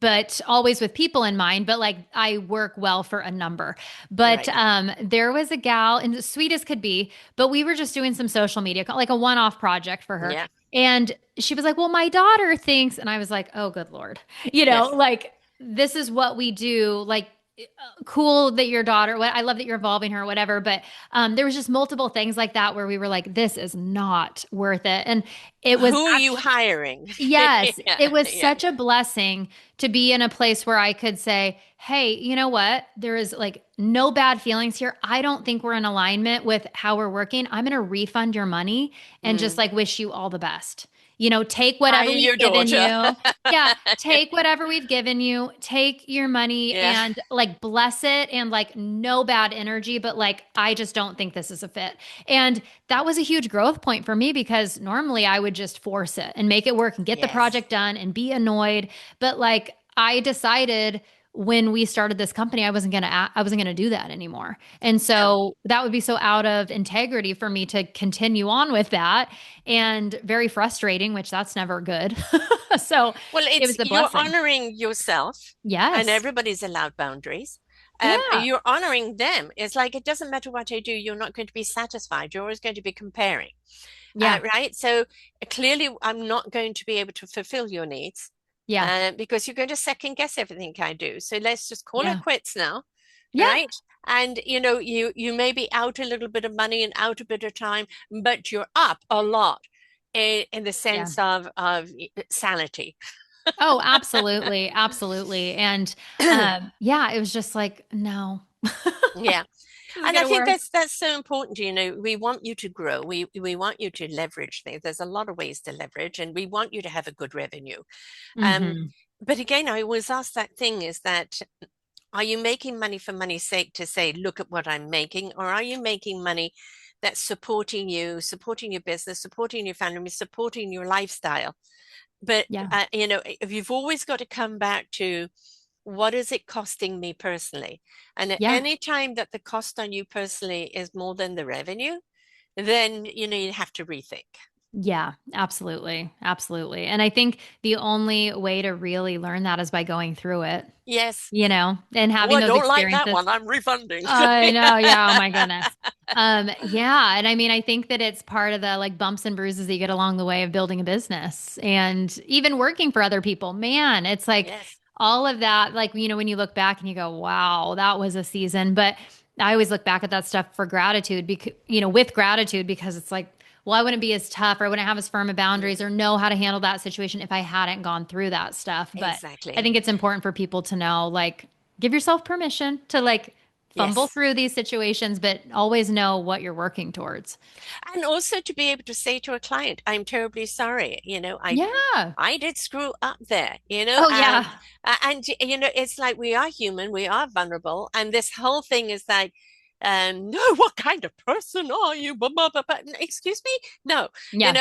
But always with people in mind, but like I work well for a number. But right. there was a gal and sweet as could be, but we were just doing some social media, like a one-off project for her. Yeah. And she was like, "Well, my daughter thinks," and I was like, "Oh, good Lord." Yes. Like this is what we do. Like cool that your daughter, I love that you're involving her, whatever. But there was just multiple things like that where we were like, this is not worth it. And it was Who are you actually, hiring? yes, Yeah. it was Yeah. such a blessing to be in a place where I could say, hey, you know what? There is like no bad feelings here. I don't think we're in alignment with how we're working. I'm going to refund your money and just Mm. like wish you all the best. Take whatever Hire we've your given daughter. you. Yeah, take whatever we've given you, take your money Yeah. and like bless it and like no bad energy, but like I just don't think this is a fit. And that was a huge growth point for me because normally I would just force it and make it work and get the Yes. project done and be annoyed. But like I decided when we started this company, I wasn't gonna do that anymore. And Yeah. so that would be so out of integrity for me to continue on with that and very frustrating, which that's never good. So Well, it it's was a you're blessing. honoring yourself, and Yes. everybody's allowed boundaries. Yeah. You're honoring them. It's like it doesn't matter what I do, you're not going to be satisfied. You're always going to be comparing, Yeah. right? So clearly, I'm not going to be able to fulfill your needs, Yeah. because you're going to second guess everything I do. So let's just call it Yeah. quits now, Yeah. right? And you may be out a little bit of money and out a bit of time, but you're up a lot in the Yeah. sense of sanity. Oh, absolutely. Absolutely. And yeah, it was just like, no, this Yeah. is And I gonna think work. that's so important. We want you to grow. We want you to leverage things. There's a lot of ways to leverage, and we want you to have a good revenue. Um, Hmm. but again, I always ask that thing is that are you making money for money's sake to say, look at what I'm making, or are you making money that's supporting you, supporting your business, supporting your family, supporting your lifestyle? But Yeah. if you've always got to come back to what is it costing me personally? And at Yeah. any time that the cost on you personally is more than the revenue, then you have to rethink. Yeah, absolutely. Absolutely. And I think the only way to really learn that is by going through it, Yes. and Oh, having I those don't like that experiences. one. I'm refunding. I know. Yeah. Oh my goodness. Yeah. And I mean, I think that it's part of the like bumps and bruises that you get along the way of building a business and even working for other people. Man, it's like Yes. all of that, like, when you look back and you go, wow, that was a season. But I always look back at that stuff for gratitude because, with gratitude because it's like, well, I wouldn't be as tough or I wouldn't have as firm of Mm, boundaries or know how to handle that situation if I hadn't gone through that stuff. But I exactly. think it's important for people to know, like, give yourself permission to like fumble Yes. through these situations, but always know what you're working towards. And also to be able to say to a client, I'm terribly sorry. Yeah. I did screw up there, Oh, yeah. and it's like we are human, we are vulnerable, and this whole thing is like, no, what kind of person are you? Blah, blah, blah, blah. Excuse me? No, Yeah.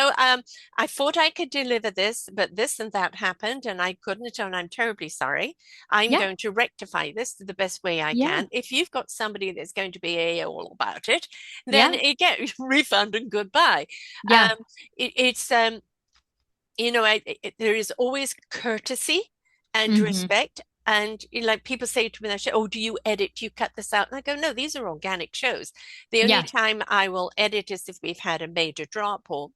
I thought I could deliver this, but this and that happened, and I couldn't, and I'm terribly sorry. I'm Yeah. going to rectify this the best way I Yeah. can. If you've got somebody that's going to be all about it, then Yeah. you get refund and goodbye. Yeah. Um, it's there is always courtesy and Hmm. respect. And like people say to me, they say, "Oh, do you edit? Do you cut this out?" And I go, "No, these are organic shows. The only Yeah. time I will edit is if we've had a major drop or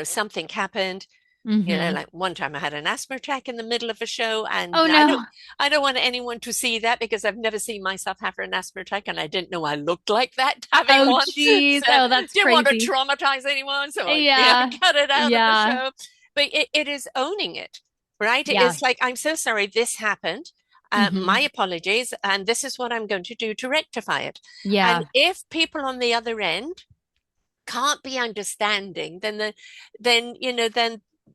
something happened." Mm-hmm. Like one time I had an asthma attack in the middle of a show, and Oh no. I don't want anyone to see that because I've never seen myself have an asthma attack, and I didn't know I looked like that having Oh one. geez. So Oh, that's didn't want to crazy. traumatize anyone, so I Yeah. cut it out of the Yeah. show. But it is owning it, right? Yeah. It's like, I'm so sorry this happened. My Mm-hmm. apologies, and this is what I'm going to do to rectify it. And Yeah. if people on the other end can't be understanding, then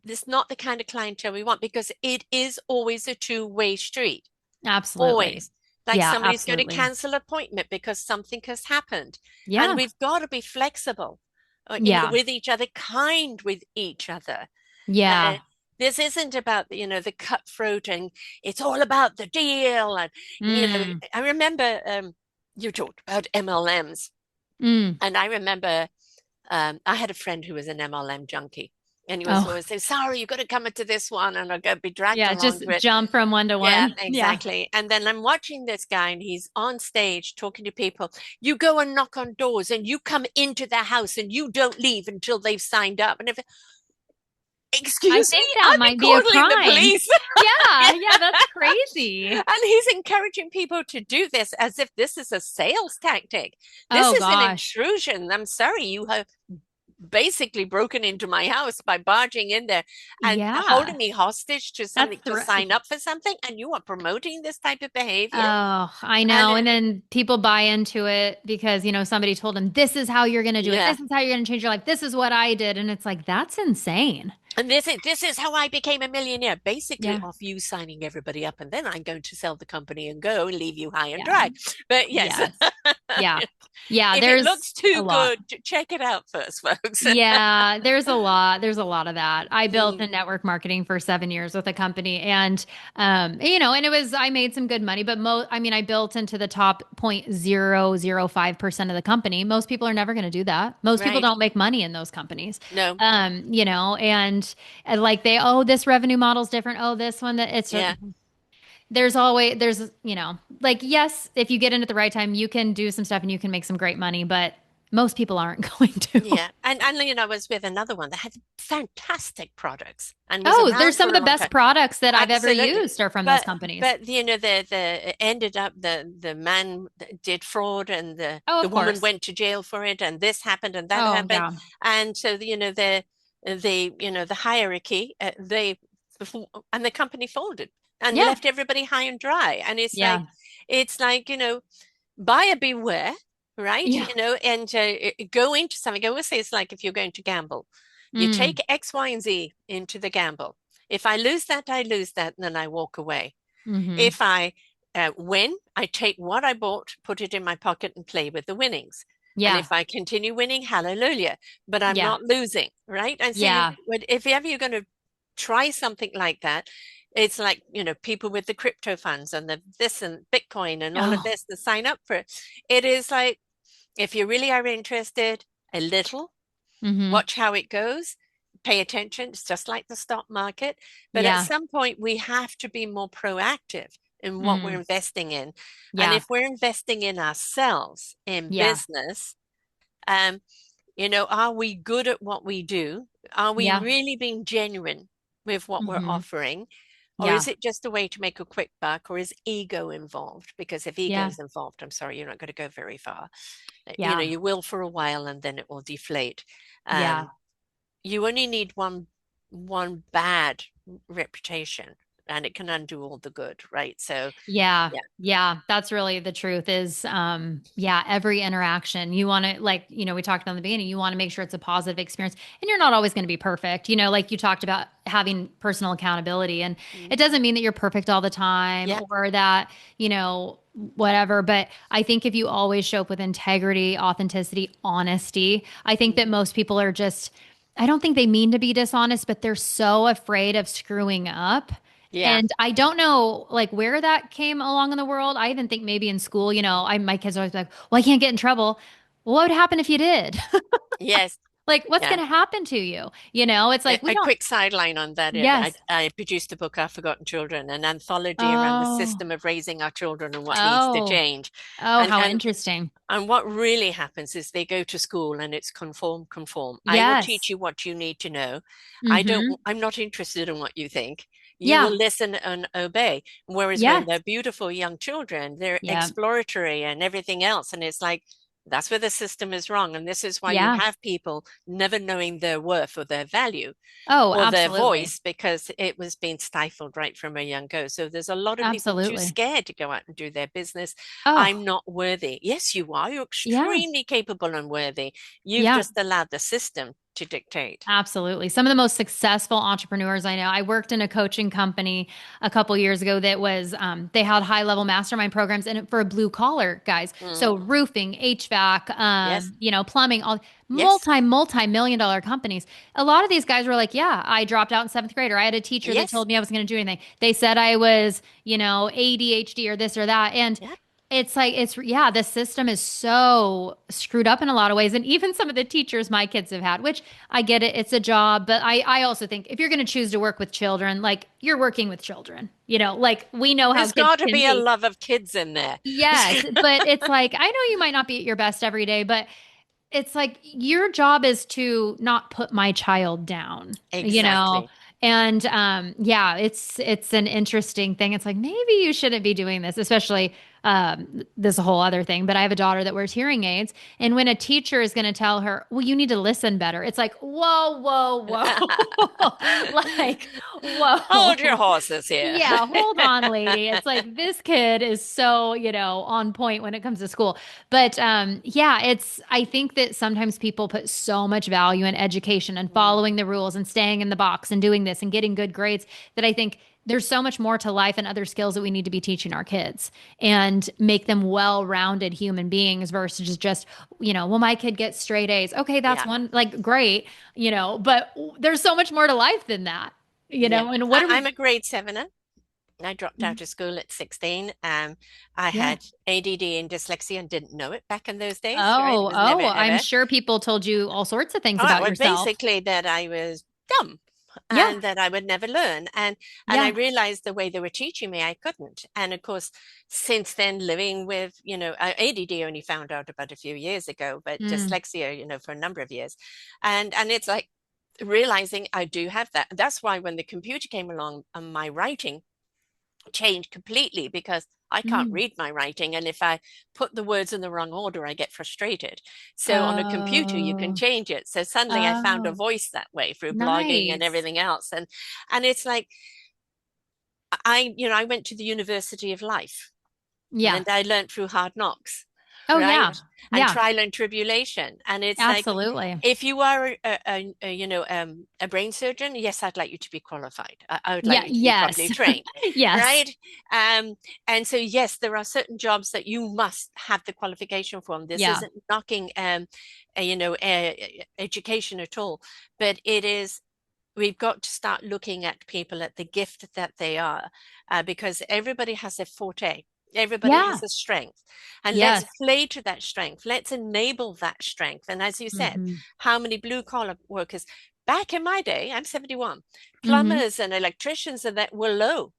this not the kind of clientele we want, because it is always a two-way street. Absolutely. Always. Like Yeah, somebody's going to absolutely. cancel an appointment because something has happened. And Yeah. we've got to be flexible, Yeah. with each other, kind with each other. Uh, Yeah. this isn't about, the cutthroat, and it's all about the deal. And, Mm. I remember you talked about MLMs. Mm. And I remember I had a friend who was an MLM junkie, and he was Oh, always saying, "Sorry, you've got to come into this one," and I'll go be dragged yeah. along Just to it. jump from one to Yeah, one. Yeah. exactly. And then I'm watching this guy, and he's on stage talking to people. You go and knock on doors, and you come into their house, and you don't leave until they've signed up. And if, I excuse me, think that I'd be might be a calling the crime. police. Yeah. Yeah. Yeah. That's crazy. And he's encouraging people to do this as if this is a sales tactic. This Oh is an gosh. intrusion. I'm sorry, you have basically broken into my house by barging in there and Yeah. holding me hostage to That's something, to the sign up for something, and you are promoting this type of behavior. Oh, I And know. And then people buy into it because, somebody told them, this is how you're going to do it. yeah, This is how you're going to change your life. This is what I did. And it's like, that's insane. and this is how I became a millionaire, basically Yeah. off you signing everybody up, and then I'm going to sell the company and go and leave you high and Yeah. dry. But yes, Yes. Yeah. Yeah. if it There's looks a too lot. good, check it out first, folks. Yeah, there's a lot. There's a lot of that. I built Mm, in network marketing for 7 years with a company, and and I made some good money, but I built into the top 0.005% of the company. Most people are never going to do that. Most people right. don't make money in those companies. No. And like this revenue model's different. Oh, this one that it's Yeah. like, yes, if you get in at the right time, you can do some stuff and you can make some great money, but most people aren't going to. Yeah, and I was with another one that had fantastic products and was Oh, there's around some for of a the long best time. products that I've ever Absolutely. used are from those But companies. but the ended up, the man did fraud, and Oh, the of woman course. went to jail for it, and this happened and that Oh, happened. yeah. And so the hierarchy, they and the company folded and Yeah. left everybody high and dry. And Yeah. it's like, buyer beware, right? Yeah. And go into something. I always say it's like if you're going to gamble, you Mm. take X, Y, and Z into the gamble. If I lose that, I lose that, and then I walk away. Mm-hmm. If I win, I take what I bought, put it in my pocket, and play with the winnings. And Yeah. if I continue winning, hallelujah. But I'm Yeah. not losing, right? And see, Yeah. if ever you're going to try something like that, it's like, people with the crypto funds and the this and Bitcoin and all of Oh. this to sign up for it. It is like, if you really are interested, a little, Mm-hmm. watch how it goes, pay attention. It's just like the stock market. But at Yeah. some point, we have to be more proactive in what we're Mm. investing in. And Yeah. if we're investing in ourselves in Yeah. business, um, are we good at what we do? Are we Yeah. really being genuine with what we're Mm-hmm. offering? Or is Yeah. it just a way to make a quick buck? Or is ego involved? Because if ego Yeah. is involved, I'm sorry, you're not going to go very far. Yeah. You will for a while, and then it will deflate. Yeah. Um, you only need one bad reputation, and it can undo all the good, right? So Yeah. yeah, Yeah. That's really the truth is, yeah, every interaction you want to like, we talked on the beginning, you want to make sure it's a positive experience and you're not always going to be perfect. Like you talked about having personal accountability and mm, it doesn't mean that you're perfect all the time yeah, or that, whatever. But I think if you always show up with integrity, authenticity, honesty, I think that mhm, most people are just, I don't think they mean to be dishonest, but they're so afraid of screwing up. yeah, And I don't know like where that came along in the world. I even think maybe in school, my kids are always like, well, I can't get in trouble. Well, what would happen if you did? yes. Like, what's Yeah. going to happen to you? It's like we A don't. quick sideline on that. Yes. I produced a book, Our Forgotten Children, an anthology around the Oh, system of raising our children and what needs to oh, change. oh, And how and interesting. and what really happens is they go to school and it's conform, conform. I will teach Yes. you what you need to know. Mm-hmm. I'm not interested in what you think. You will Yeah. listen and obey. Whereas when Yes. they're beautiful young children, they're Yeah. exploratory and everything else. And it's like, that's where the system is wrong. And this is why you Yeah. have people never knowing their worth or their value Oh, or their absolutely. voice because it was being stifled right from a young go. So there's a lot of people too Absolutely. scared to go out and do their business. I'm Oh, not worthy. Yes, you are. You're yeah. extremely capable and worthy. You've Yeah. just allowed the system to dictate. Absolutely. Some of the most successful entrepreneurs I know. I worked in a coaching company a couple years ago that was, they had high level mastermind programs and for blue collar guys. Mm. So roofing, HVAC, Yes, plumbing, all yes, multi-million dollar companies. A lot of these guys were like, yeah, I dropped out in seventh grade, or I had a teacher that yes. told me I was going to do anything. They said I was, ADHD or this or that. And Yeah. it's like, yeah, the system is so screwed up in a lot of ways. And even some of the teachers my kids have had, which I get it, it's a job. But I also think if you're going to choose to work with children, like you're working with children, like we know how There's kids got to can be a be. love of kids in there. Yes. But it's like, I know you might not be at your best every day, but it's like your job is to not put my child down, Exactly. and yeah, it's an interesting thing. It's like maybe you shouldn't be doing this, especially this is a whole other thing, but I have a daughter that wears hearing aids, and when a teacher is going to tell her, well, you need to listen better, it's like, whoa, whoa, whoa. Like, Hold your whoa. horses here. Yeah, hold on, lady. It's like this kid is so, on point when it comes to school. But yeah, I think that sometimes people put so much value in education and following the rules and staying in the box and doing this and getting good grades that I think there's so much more to life and other skills that we need to be teaching our kids and make them well-rounded human beings versus just, well, my kid gets straight A's. Okay, that's Yeah. one, like, great, but there's so much more to life than that, Yeah. and what are I'm we? a grade sevener. I dropped Mhm. out of school at 16. I Yeah. had ADD and dyslexia and didn't know it back in those days, right? It Oh, was never oh, I'm ever. sure people told you all sorts of things Oh, about well, yourself. basically that I was dumb Yeah. and that I would never learn. And I Yeah. realized the way they were teaching me, I couldn't. And of course, since then, living with, ADD only found out about a few years ago, but Mm. dyslexia, for a number of years. And it's like realizing I do have that. That's why when the computer came along and my writing changed completely because I can't Mm. read my writing. And if I put the words in the wrong order, I get frustrated. So on a computer, you can Oh, change it. So suddenly I found a oh, voice that way through blogging and nice. everything else. And it's like I went to the University of Life Yeah. and I learned through hard knocks, Oh, right? yeah. And Yeah. trial and tribulation. And it's like Absolutely. if you are a brain surgeon, yes, I'd like you to be qualified. I would like Yeah. you to be properly Yes. trained, Yes. right? And so yes, there are certain jobs that you must have the qualification for. This Yeah. isn't knocking education at all, but it is. We've got to start looking at people at the gift that they are, because everybody has a forte. Everybody Yeah. has a strength, and let's Yes. play to that strength. Let's enable that strength. And as you said, Mm-hmm. how many blue collar workers back in my day, I'm 71, Mm-hmm. plumbers and electricians and that were low on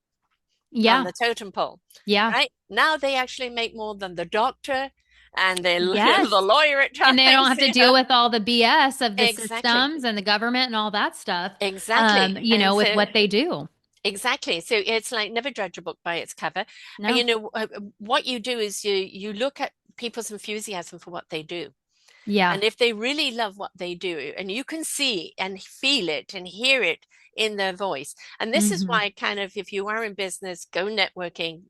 Yeah. the totem pole, Yeah. right? Now they actually make more than the doctor and the Yes. lawyer at And they don't times. have to deal with all the BS of the Exactly, systems and the government and all that stuff, exactly. And with so what they do. exactly. So it's like never judge a book by its cover. No. What you do is you look at people's enthusiasm for what they do. Yeah. And if they really love what they do, and you can see and feel it and hear it in their voice. And this is Hmm. why kind of if you are in business, go networking,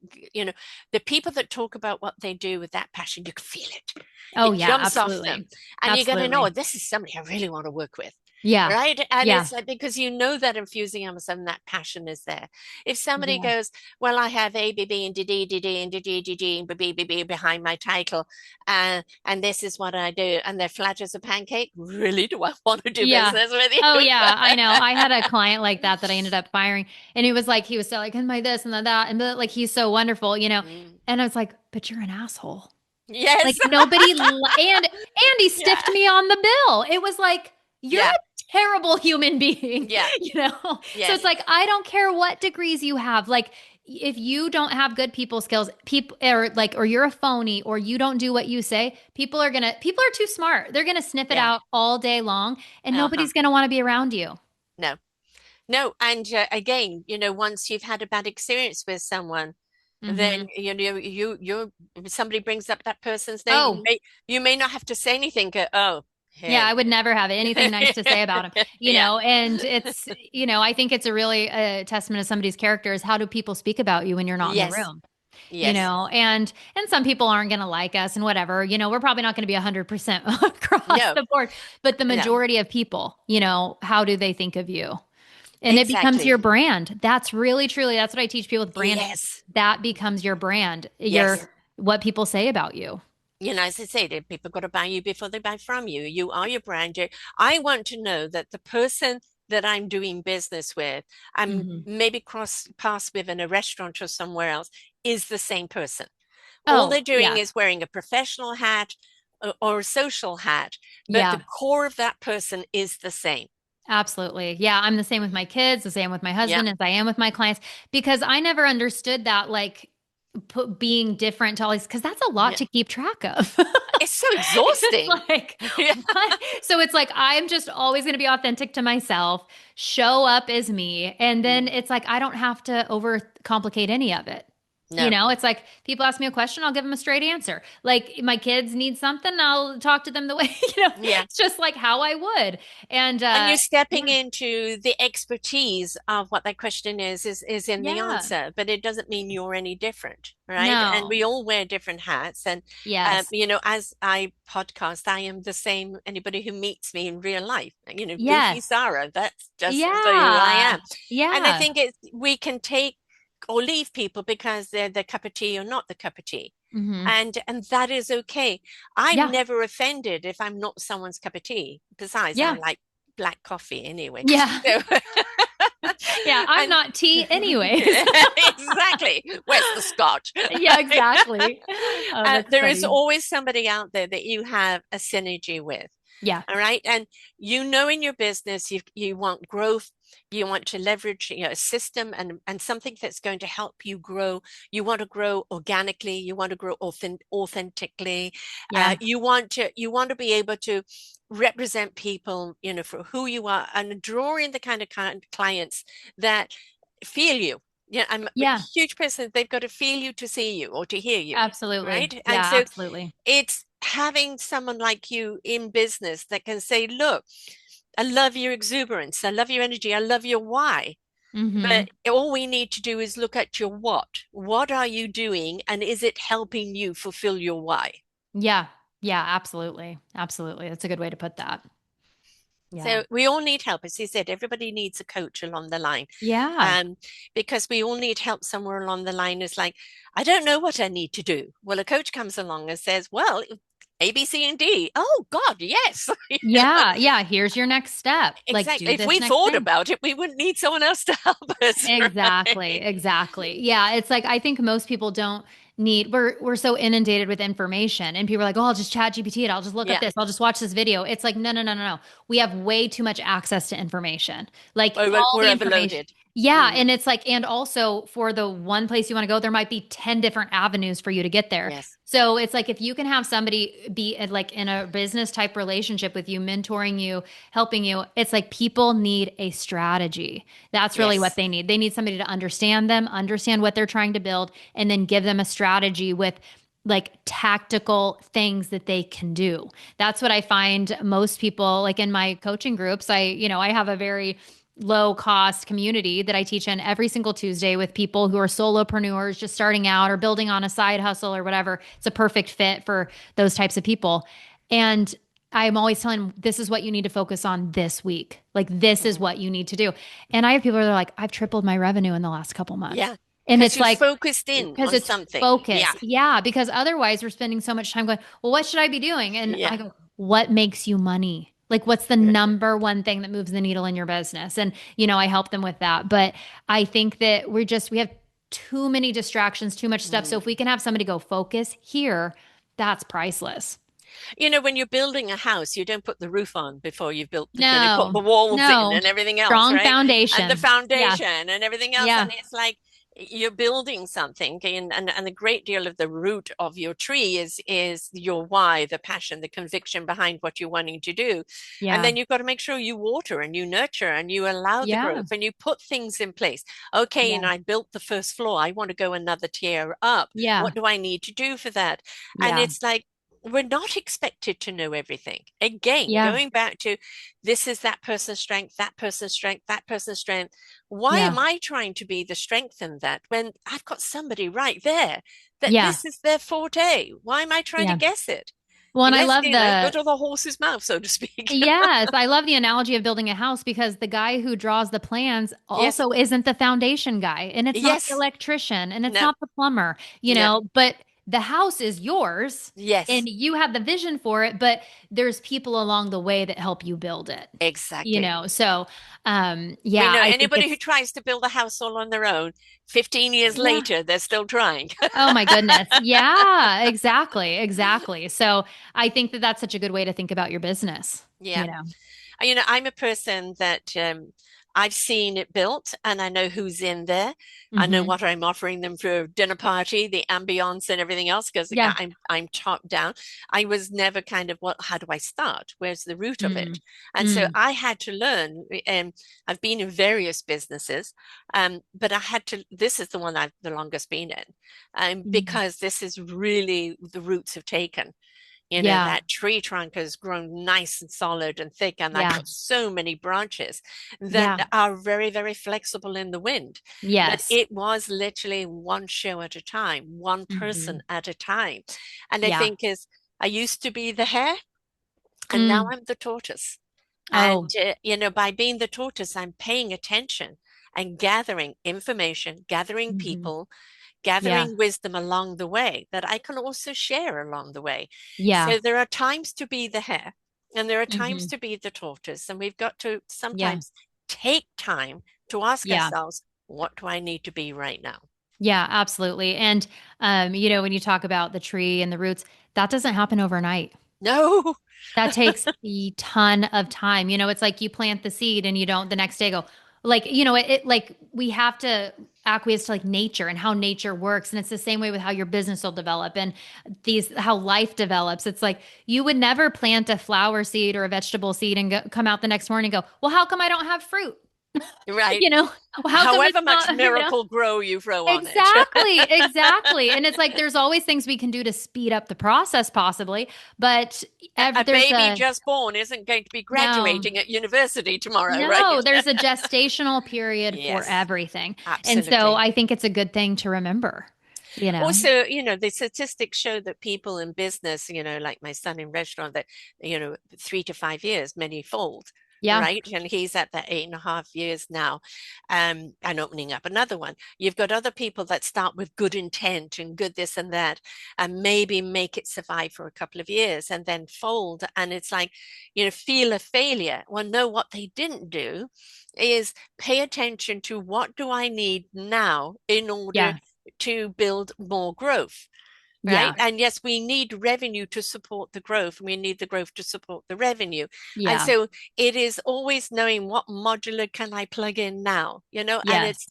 the people that talk about what they do with that passion, you can feel it. Oh, It yeah, jumps off them. absolutely. And you're going to know Absolutely. this is somebody I really want to work with. Yeah. Right. And Yeah. it's like because you know that enthusiasm and that passion is there. If somebody Yeah. goes, well, I have A, B, B, and D, D, D, D, and D, D, D, D, and B, B, B behind my title, and this is what I do, and they're flat as a pancake, really, do I want to do Yeah. business with Oh, you? yeah. I know. I had a client like that I ended up firing. And he was like, he was so like, my this and that. And like, he's so wonderful. Mm. And I was like, but you're an asshole. Yes. Like nobody, and he stiffed Yeah. me on the bill. It was like, you're Yeah. a terrible human being, Yeah. So it's Yes. like, I don't care what degrees you have. Like, if you don't have good people skills, or you're a phony, or you don't do what you say, people are too smart. They're gonna sniff it Yeah. out all day long, and Uh-huh. nobody's gonna want to be around you. No. No. And again, once you've had a bad experience with someone, then Hmm. somebody brings up that person's name. Oh, You may not have to say anything. Oh, yeah, I him. would never have anything nice to say about him, Yeah. and I think it's a really a testament to somebody's character is how do people speak about you when you're not in the Yes. room, Yes. and some people aren't going to like us and whatever, we're probably not going to be 100% across No. the board, but the No. majority of people, how do they think of you? And it becomes your Exactly. brand. That's really, truly, that's what I teach people with branding. Yes. That becomes your brand, Yes. what people say about you. As I say, that people got to buy you before they buy from you. You are your brand. I want to know that the person that I'm doing business with, I'm Hmm. maybe cross paths with in a restaurant or somewhere else, is the same person. All they're Oh, doing yeah. is wearing a professional hat or a social hat, but the Yeah. core of that person is the same. Absolutely. Yeah, I'm the same with my kids, the same with my Yeah. husband as I am with my clients, because I never understood that, like, being different to all these, because that's a lot Yeah. to keep track of. It's so It's exhausting. like, Yeah. what? So it's like, I'm just always going to be authentic to myself, show up as me. And then Mm. it's like, I don't have to overcomplicate any of it. No. It's like people ask me a question, I'll give them a straight answer. Like, my kids need something, I'll talk to them the way, Yeah. it's just like how I would. And And you're stepping yeah, into the expertise of what that question is in the yeah, answer, but it doesn't mean you're any different, right? And no, we all wear different hats. And yes, as I podcast, I am the same. Anybody who meets me in real life, goofy yes, Sarah, that's just who I yeah, am. And I yeah. think we can take or leave people because they're the cup of tea or not the cup of tea. Hmm. And that is okay. I'm Yeah, never offended if I'm not someone's cup of tea. Besides, I yeah, like black coffee anyway. yeah. So, Yeah, I'm and not tea anyways. exactly. Where's the scotch? Yeah, exactly. Oh, that's There is funny. always somebody out there that you have a synergy with. Yeah, All right. And in your business, you want growth, you want to leverage a system and something that's going to help you grow. You want to grow organically, you want to grow authentically. yeah, You want to be able to represent people, for who you are and draw in the kind of clients that feel you. Yeah, I'm a yeah, huge person. They've got to feel you to see you or to hear you, absolutely. right? And Yeah, so absolutely. it's having someone like you in business that can say, look, I love your exuberance, I love your energy, I love your why. Hmm. But all we need to do is look at your what. What are you doing? And is it helping you fulfill your why? Yeah, yeah, absolutely. Absolutely. That's a good way to put that. Yeah. So we all need help. As you said, everybody needs a coach along the line. Yeah. Um, because we all need help somewhere along the line. It's like, I don't know what I need to do. Well, a coach comes along and says, well, A, B, C, and D. Oh God, yes. Yeah. Yeah. Here's your next step. Like, Exactly. do If this we next thought thing. about it, we wouldn't need someone else to help us, Exactly. right? Exactly. Yeah. It's like, I think most people don't need, we're so inundated with information, and people are like, oh, I'll just chat GPT it. I'll just look up Yeah. this. I'll just watch this video. It's like, no, no, no, no, no. We have way too much access to information. Like, all We're the information. overloaded. Yeah. Mm, And it's like, and also for the one place you want to go, there might be 10 different avenues for you to get there. yes. So it's like, if you can have somebody be like in a business type relationship with you, mentoring you, helping you, it's like people need a strategy. That's really what Yes. they need. They need somebody to understand them, understand what they're trying to build, and then give them a strategy with like tactical things that they can do. That's what I find most people like in my coaching groups. I have a very low cost community that I teach in every single Tuesday with people who are solopreneurs just starting out or building on a side hustle or whatever. It's a perfect fit for those types of people. And I'm always telling them, this is what you need to focus on this week. Like, this is Mhm. what you need to do. And I have people that are like, I've tripled my revenue in the last couple months. Yeah. And Because it's you're like, focused in because on it's something. focus. Yeah. Yeah. Because otherwise we're spending so much time going, well, what should I be doing? And I Yeah. go, what makes you money? Like, what's the number one thing that moves the needle in your business? And, I help them with that. But I think that we have too many distractions, too much stuff. So Mm. if we can have somebody go focus here, that's priceless. When you're building a house, you don't put the roof on before you've built put No, the walls in no. and everything else, Strong right? And the foundation. Yeah. foundation and everything else. Yeah. And it's like you're building something, and a great deal of the root of your tree is your why, the passion, the conviction behind what you're wanting to do. And Yeah. then you've got to make sure you water and you nurture and you allow the Yeah. growth and you put things in place. Okay, Yeah. I built the first floor. I want to go another tier up. Yeah. What do I need to do for that? And Yeah. it's like we're not expected to know everything. Again, Yeah. going back to this is that person's strength, that person's strength, that person's strength. Why Yeah. am I trying to be the strength in that when I've got somebody right there that Yeah. this is their forte? Why am I trying to Yeah. guess it? Well, and I Let's, love go the to the horse's mouth, so to speak. Yes, I love the analogy of building a house because the guy who draws the plans Yes, also isn't the foundation guy, and it's not the yes, electrician, and it's no, not the plumber, no, but the house is yours yes, and you have the vision for it, but there's people along the way that help you build it. exactly. So We yeah, know I think anybody who it's tries to build a house all on their own, 15 years yeah. later, they're still trying. Oh my goodness. Yeah, exactly. Exactly. So I think that that's such a good way to think about your business, Yeah. you know. I'm a person that I've seen it built and I know who's in there. I know Hmm. what I'm offering them for a dinner party, the ambiance and everything else, because Yeah. I'm top down. I was never kind of how do I start? Where's the root of it? Mm. And so Mm. I had to learn, and I've been in various businesses, but this is the one I've the longest been in, Mm. because this is really the roots have taken. Yeah. That tree trunk has grown nice and solid and thick, and I've Yeah. got so many branches that Yeah. are very, very flexible in the wind. But Yes. it was literally one show at a time, one person Hmm. at a time. And I Yeah. think is I used to be the hare, and now Mm. I'm the tortoise. And Oh. by being the tortoise, I'm paying attention and gathering information, gathering Hmm. people, Yeah. gathering wisdom along the way that I can also share along the way. Yeah. So there are times to be the hare and there are times Hmm. to be the tortoise. And we've got to Yeah. sometimes take time to ask Yeah. ourselves, what do I need to be right now? Yeah, absolutely. And when you talk about the tree and the roots, that doesn't happen overnight. No. That takes a ton of time. It's like you plant the seed and you don't the next day go, like, like we have to acquiesce to like nature and how nature works. And it's the same way with how your business will develop and how life develops. It's like you would never plant a flower seed or a vegetable seed and come out the next morning and go, well, how come I don't have fruit? Right. You know, how come However it's much not, miracle grow you throw on it. Exactly, exactly. And it's like there's always things we can do to speed up the process, possibly, but A there's baby a just born isn't going to be no. graduating at university tomorrow, No, right? there's a gestational period for Yes, everything. And so absolutely. I think it's a good thing to remember, you know. Also, the statistics show that people in business, like my son in restaurant, that, 3 to 5 years, many fold, Yeah. right? And he's at that 8.5 years now, and opening up another one. You've got other people that start with good intent and good this and that, and maybe make it survive for a couple of years and then fold. And it's like, feel a failure. Well, no, what they didn't do is pay attention to what do I need now in order Yeah. to build more growth, right? Yeah. And yes, we need revenue to support the growth, and we need the growth to support the revenue. And Yeah. so it is always knowing what modular can I plug in now, and Yes.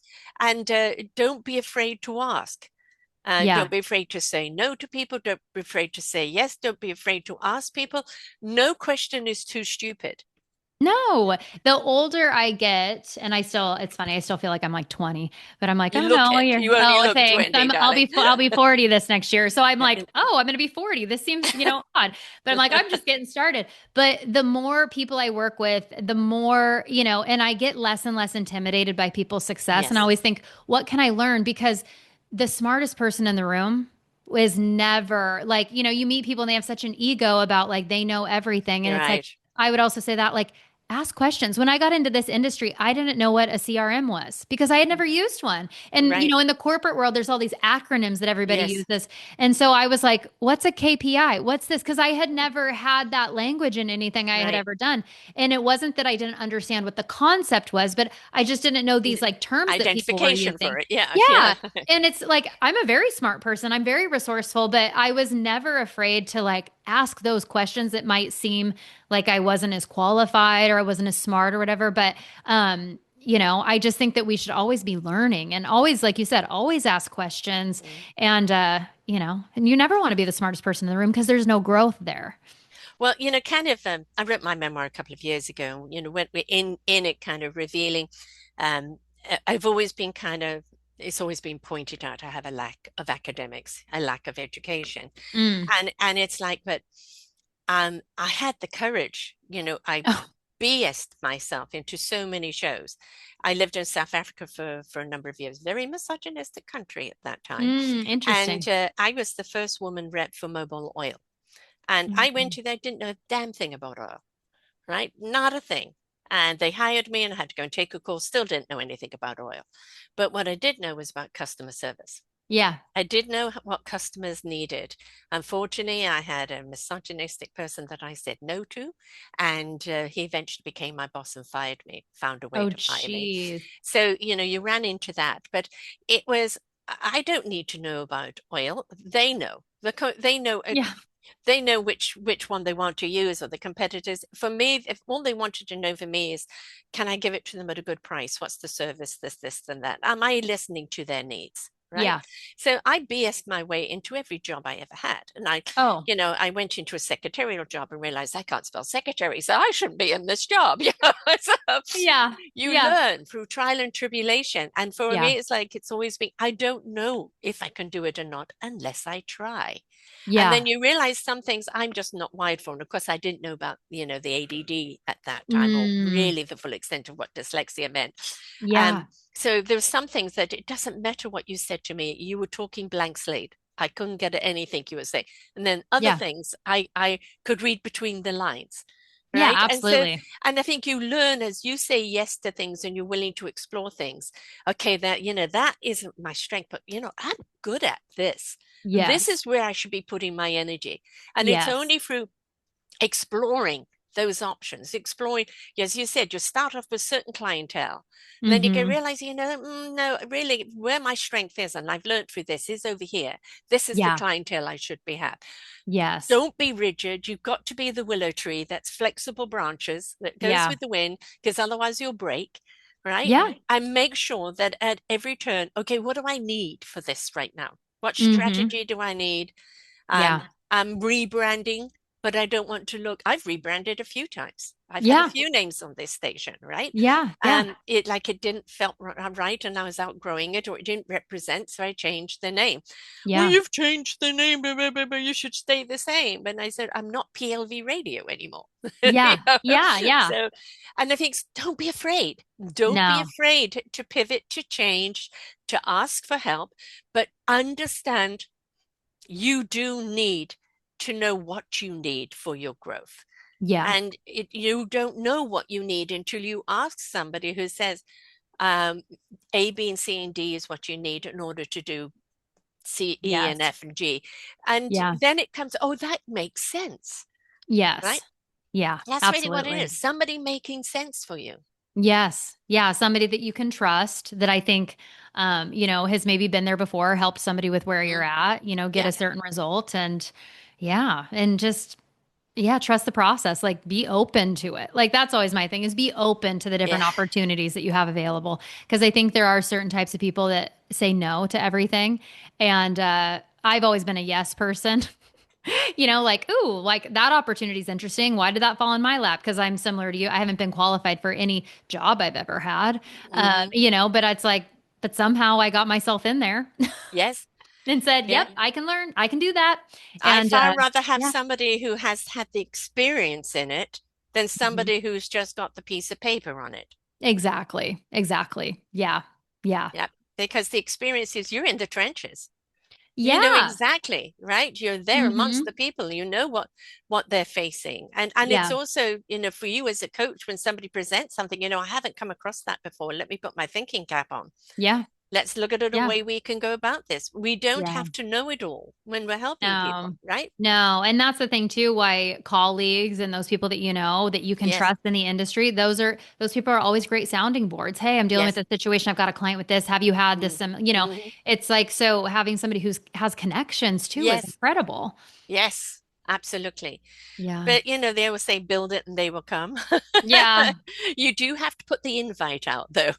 don't be afraid to ask. Yeah. Don't be afraid to say no to people. Don't be afraid to say yes. Don't be afraid to ask people. No question is too stupid. No, the older I get, and it's funny, I still feel like I'm like 20, but I'm like, You oh look no, it. you're, You only oh, look thanks. 20, darling. I'll be 40 this next year. So I'm like, oh, I'm going to be 40. This seems, odd, but I'm like, I'm just getting started. But the more people I work with, the more, and I get less and less intimidated by people's success. And I Yes, always think, what can I learn? Because the smartest person in the room is never like, you meet people and they have such an ego about like they know everything. And you're it's like, right. I would also say that like, ask questions. When I got into this industry, I didn't know what a CRM was because I had never used one. And, Right. in the corporate world, there's all these acronyms that everybody Yes. uses. And so I was like, what's a KPI? What's this? Because I had never had that language in anything I had Right. ever done. And it wasn't that I didn't understand what the concept was, but I just didn't know these Is like terms that people were identification using. for it. Yeah. Yeah. Yeah. And it's like, I'm a very smart person. I'm very resourceful, but I was never afraid to like ask those questions that might seem like I wasn't as qualified or I wasn't as smart or whatever. But, I just think that we should always be learning and always, like you said, always ask questions. Mm. And, and you never want to be the smartest person in the room because there's no growth there. Well, kind of, I wrote my memoir a couple of years ago, when we're in it kind of revealing, I've always been it's always been pointed out I have a lack of academics, a lack of education. Mm. And it's like, but I had the courage, I Oh, BS'd myself into so many shows. I lived in South Africa for a number of years, very misogynistic country at that time. And interesting. I was the first woman rep for Mobil Oil. And I went Mhm. to there, didn't know a damn thing about oil, right? Not a thing. And they hired me and I had to go and take a course, still didn't know anything about oil. But what I did know was about customer service. Yeah. I did know what customers needed. Unfortunately, I had a misogynistic person that I said no to, and he eventually became my boss and fired me, found a way Oh, to fire me. geez. So, you ran into that. But it was, I don't need to know about oil. They know. They know Yeah. they know which one they want to use or the competitors. For me, if all they wanted to know for me is, can I give it to them at a good price? What's the service? This, and that. Am I listening to their needs? Right. Yeah. So I BS'd my way into every job I ever had. And Oh, I went into a secretarial job and realized I can't spell secretary, so I shouldn't be in this job. So yeah. you Yeah. learn through trial and tribulation. And for Yeah. me, it's like it's always been, I don't know if I can do it or not unless I try. And then Yeah. you realize some things I'm just not wired for. And of course, I didn't know about, the ADD at that time, or Mm, really the full extent of what dyslexia meant. yeah. So there were some things that it doesn't matter what you said to me. You were talking blank slate. I couldn't get at anything you were saying. And then other Yeah. things I could read between the lines. Yeah, Right. absolutely. And I think you learn as you say yes to things and you're willing to explore things. Okay, that isn't my strength, but I'm good at this. And this Yes. is where I should be putting my energy. And it's Yes. only through exploring those options, exploring, as you said, you start off with certain clientele, and then you can Mm-hmm. realize, no, really, where my strength is, and I've learned through this, is over here. This is the Yeah. clientele I should be have. Yes. Don't be rigid. You've got to be the willow tree that's flexible branches that goes Yeah. with the wind, because otherwise you'll break, right? Yeah. And make sure that at every turn, okay, what do I need for this right now? What Mm-hmm. strategy do I need? Um, Yeah. I'm rebranding, but I don't want to look. I've rebranded a few times. I've had a Yeah. few names on this station, right? Yeah. Yeah. It didn't felt right, and I was outgrowing it, or it didn't represent, so I changed the name. Well, Yeah. you've changed the name, you should stay the same. And I said, I'm not PLV Radio anymore. You Yeah. know? Yeah. Yeah. So, and I think don't be afraid. Don't be No. afraid to pivot, to change, to ask for help, but understand you do need to know what you need for your growth. Yeah. And you don't know what you need until you ask somebody who says, A, B, and C, and D is what you need in order to do C, E, and Yes. F, and G. And Yeah. then it comes, oh, that makes sense, right? Yes. Yeah. That's really what it Absolutely. is. Somebody making sense for you. Yes. Yeah. Somebody that you can trust that I think, has maybe been there before, helped somebody with where you're Mhm. at, get a Yeah. certain result. And yeah. And just, yeah, trust the process. Like be open to it. Like that's always my thing is be open to the different Yeah. opportunities that you have available. Because I think there are certain types of people that say no to everything. And I've always been a yes person. Like, ooh, like that opportunity is interesting. Why did that fall in my lap? Because I'm similar to you. I haven't been qualified for any job I've ever had. Hmm. But it's like, but somehow I got myself in there Yes. and said, Yeah. yep, I can learn. I can do that. I'd And far rather have yeah, somebody who has had the experience in it than mhm. somebody who's just got the piece of paper on it. Exactly. Exactly. Yeah. Yeah. Yeah. Because the experience is you're in the trenches. You know Yeah. exactly, right? You're there amongst Hmm. the people. You know what they're facing. And it's Yeah. also, for you as a coach, when somebody presents something, I haven't come across that before. Let me put my thinking cap on. Yeah. Let's look at it a Yeah. way we can go about this. We don't Yeah. have to know it all when we're helping people, No, right? no. And that's the thing too, why colleagues and those people that you know that you can Yes. trust in the industry, those people are always great sounding boards. Hey, I'm dealing with Yes. this situation. I've got a client with this. Have you had this? Mm. Mhm. It's like, so having somebody who's has connections too is Yes. incredible. Yes. Absolutely. Yeah. But they always say build it and they will come. Yeah. You do have to put the invite out though,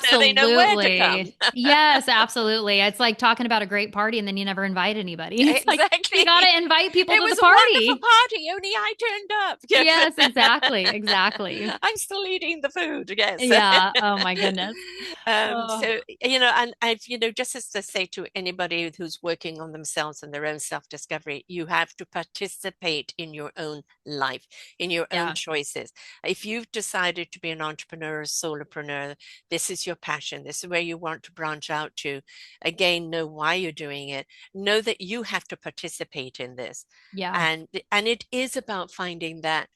so they know where to come. Absolutely. Yes, absolutely. It's like talking about a great party and then you never invite anybody. It's like you got Exactly. to invite people It to the was a wonderful party. party, only I turned up. Yes, exactly. Exactly. I'm still eating the food, yes. Yeah. Oh my goodness. Oh, So, and I've, just as to say to anybody who's working on themselves and their own self-discovery, you have to participate in your own life, in your own yeah. choices. If you've decided to be an entrepreneur, a solopreneur, this is your passion, this is where you want to branch out to. Again, know why you're doing it. Know that you have to participate in this. Yeah. And it is about finding that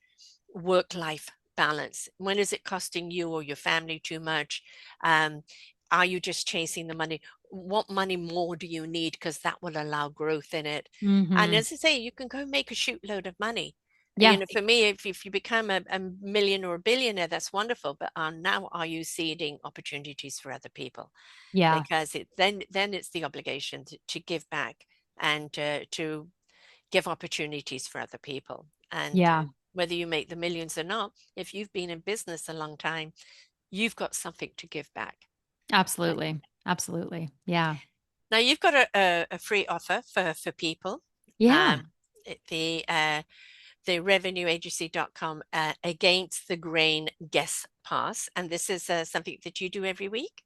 work-life balance. When is it costing you or your family too much? Um, are you just chasing the money? What money more do you need? Because that will allow growth in it. And Hmm. as I say, you can go make a shoot load of money. Yeah. For me, if you become a million or a billionaire, that's wonderful. But now are you seeding opportunities for other people? Yeah. Because then it's the obligation to give back and to give opportunities for other people. And Yeah. whether you make the millions or not, if you've been in business a long time, you've got something to give back. Right. Absolutely. Absolutely. Yeah. Now you've got a free offer for people. Yeah. Um, the revenueagency.com against the grain guest pass, and this is something that you do every week.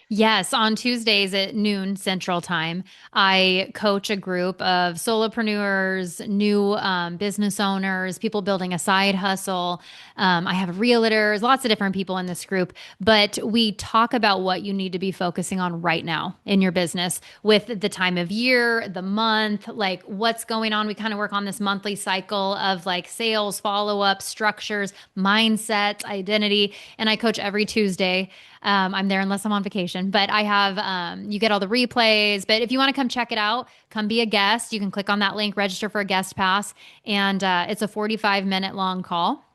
Yes, on Tuesdays at noon Central Time, I coach a group of solopreneurs, new business owners, people building a side hustle. I have realtors, lots of different people in this group, but we talk about what you need to be focusing on right now in your business with the time of year, the month, like what's going on. We kind of work on this monthly cycle of like sales, follow up, structures, mindset, identity, and I coach every Tuesday. I'm there unless I'm on vacation, but I have, you get all the replays. But if you want to come check it out, come be a guest. You can click on that link, register for a guest pass. And it's a 45-minute long call.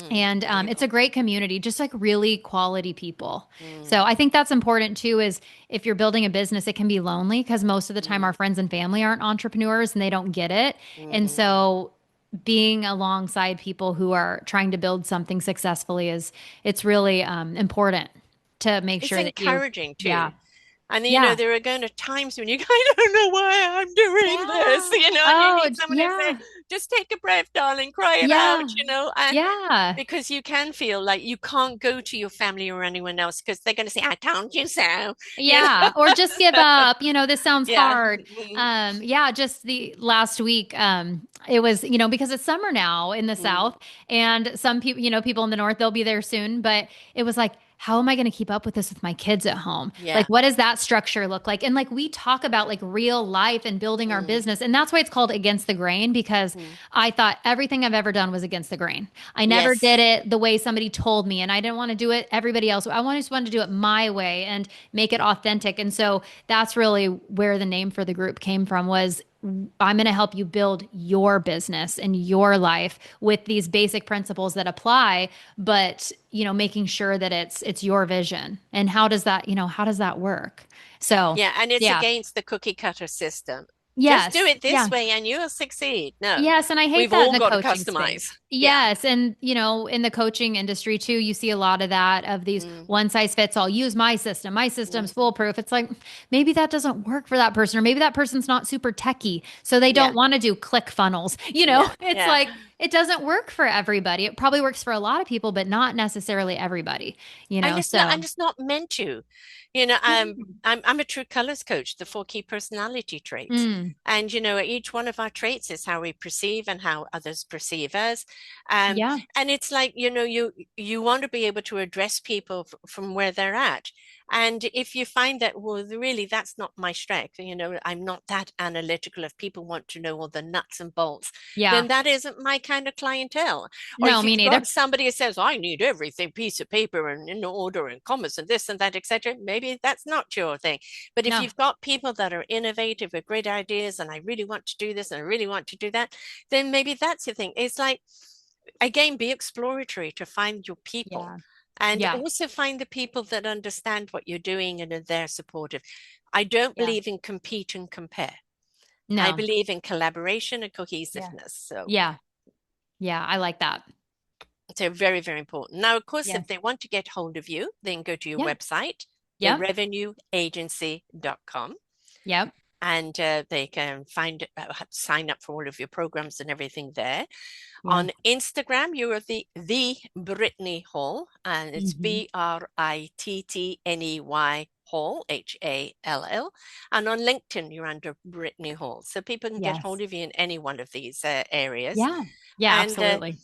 And There you it's go. a great community, just like really quality people. Mm, So I think that's important too, is if you're building a business, it can be lonely because most of the time mm, our friends and family aren't entrepreneurs and they don't get it. And mhm. so being alongside people who are trying to build something successfully it's really important to make It's sure that you, encouraging too. yeah, And yeah, there are going to times when you kind of don't know why I'm doing this, yeah. and you Oh, need someone to say, yeah, just take a breath, darling, cry it out, yeah, and yeah, because you can feel like you can't go to your family or anyone else because they're going to say, I told you so, you yeah. know. Or just give up. This sounds Yeah. hard. Yeah, just the last week, it was, because it's summer now in the Mm, South and some people, people in the North, they'll be there soon, but it was like, how am I going to keep up with this with my kids at home? Like, yeah. what does that structure look like? And like, we talk about like real life and building our Mm, business. And that's why it's called Against the Grain, because mm. I thought everything I've ever done was against the grain. I never Yes. did it the way somebody told me, and I didn't want to do it everybody else. Just wanted to do it my way and make it authentic. And so that's really where the name for the group came from, was I'm going to help you build your business and your life with these basic principles that apply, but making sure that it's your vision. And how does that work? So, Yeah. And it's yeah. against the cookie cutter system. Just do Yes. it this Yeah. way and you'll succeed. No, Yes, and I hate we've that in all the got to coaching space. customize. Yeah. Yes, and in the coaching industry too, you see a lot of that, of these Mm, one size fits all. Use my system. My mm, system's foolproof. It's like maybe that doesn't work for that person, or maybe that person's not super techie, so they don't yeah. want to do click funnels. Yeah. It's Yeah. like it doesn't work for everybody. It probably works for a lot of people, but not necessarily everybody, And it's not, so. and it's not meant to. You know, Mm. I'm a true colors coach, the four key personality traits. Mm. And each one of our traits is how we perceive and how others perceive us. Um, Yeah. and it's like, you want to be able to address people from where they're at. And if you find that, well, really, that's not my strength, I'm not that analytical. If people want to know all the nuts and bolts, Yeah. then that isn't my kind of clientele. Or No, if me you've neither. got somebody who says, I need everything, piece of paper and in order and commas and this and that, etc., maybe that's not your thing. But if No. you've got people that are innovative with great ideas, and I really want to do this and I really want to do that, then maybe that's your thing. It's like, again, be exploratory to find your people. Yeah. And Yeah. also find the people that understand what you're doing and are there supportive. I don't Yeah. believe in compete and compare. I No. believe in collaboration and Yeah. cohesiveness. So Yeah. Yeah. I like that. so very, very important. Now, of course, if Yes. they want to get hold of you, they can go to your Yeah. website, Yep. therevenueagency.com, Yep. and they can sign up for all of your programs and everything there. Yeah. On Instagram, you are the Brittney Hall, and it's Hmm. Brittney Hall, Hall. And on LinkedIn, you're under Brittney Hall. So people can get Yes. hold of you in any one of these areas. Yeah. Yeah. And Absolutely.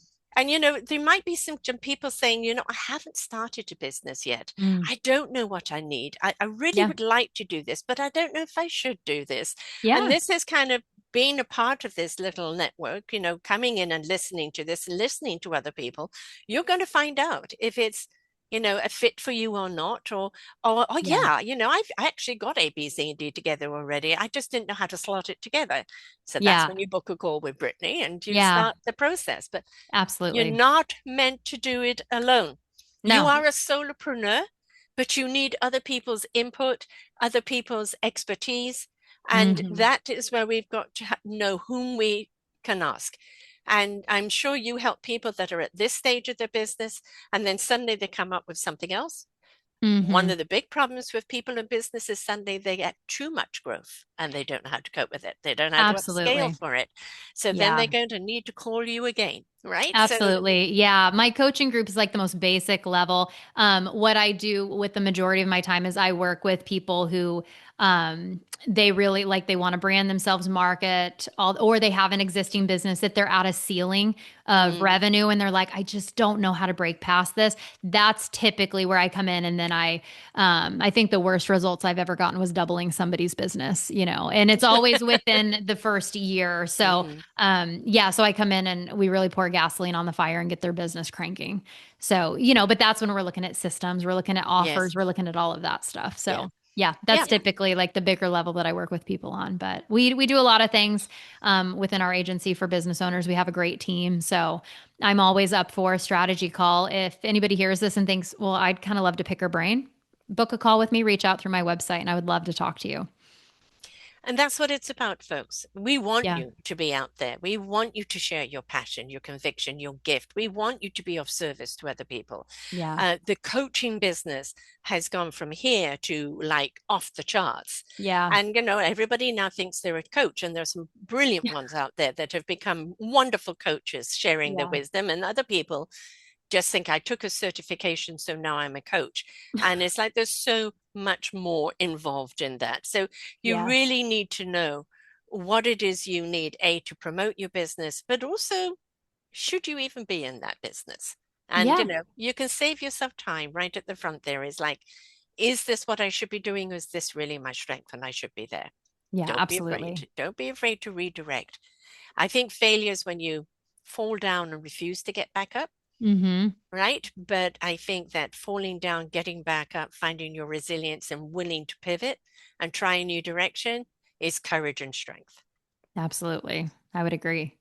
there might be some people saying, I haven't started a business yet. Mm. I don't know what I need. I really Yeah. would like to do this, but I don't know if I should do this. And Yeah. this is kind of being a part of this little network, coming in and listening to this and listening to other people. You're going to find out if it's, a fit for you or not, or oh Yeah. yeah, I actually got A, B, C, and D together already. I just didn't know how to slot it together. So that's Yeah. when you book a call with Brittney and you Yeah. start the process. But you're Absolutely. not meant to do it alone. You No. are a solopreneur, but you need other people's input, other people's expertise. And Hmm. that is where we've got to know whom we can ask. And I'm sure you help people that are at this stage of their business, and then suddenly they come up with something else. One Hmm. of the big problems with people in business is suddenly they get too much growth and they don't know how to cope with it. They don't know how to upscale Absolutely. for it. So then Yeah. they're going to need to call you again, right? So Absolutely. Yeah. My coaching group is like the most basic level. What I do with the majority of my time is I work with people who they really like, they want to brand themselves, market, or they have an existing business that they're at a ceiling of mm, revenue and they're like, I just don't know how to break past this. That's typically where I come in. And then I think the worst results I've ever gotten was doubling somebody's business, and it's always within the first year. So, mhm. yeah, so I come in and we really pour gasoline on the fire and get their business cranking. So, but that's when we're looking at systems, we're looking at Yes. offers, we're looking at all of that stuff. Yeah. So, yeah, Yeah. that's typically like the bigger level that I work with people on. But we do a lot of things within our agency for business owners. We have a great team. So I'm always up for a strategy call. If anybody hears this and thinks, well, I'd kind of love to pick her brain, book a call with me, reach out through my website, and I would love to talk to you. And that's what it's about, folks. We want Yeah. you to be out there. We want you to share your passion, your conviction, your gift. We want you to be of service to other people. Yeah. The coaching business has gone from here to like off the charts. Yeah. And, everybody now thinks they're a coach, and there's some brilliant ones out there that have become wonderful coaches sharing their Yeah. wisdom, and other people just think I took a certification, so now I'm a coach. And it's like there's so much more involved in that. So you Yes. really need to know what it is you need, A, to promote your business, but also should you even be in that business? And Yeah. you can save yourself time right at the front there. Is like, is this what I should be doing? Or is this really my strength and I should be there? Yeah. Don't be Absolutely. afraid. Don't be afraid to redirect. I think failure is when you fall down and refuse to get back up, Mm-hmm. right? But I think that falling down, getting back up, finding your resilience and willing to pivot and try a new direction is courage and strength. Absolutely. I would agree.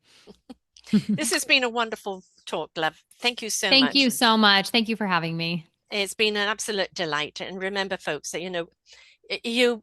This has been a wonderful talk, love. Thank you so Thank much. you so much. Thank you for having me. It's been an absolute delight. And remember, folks, that,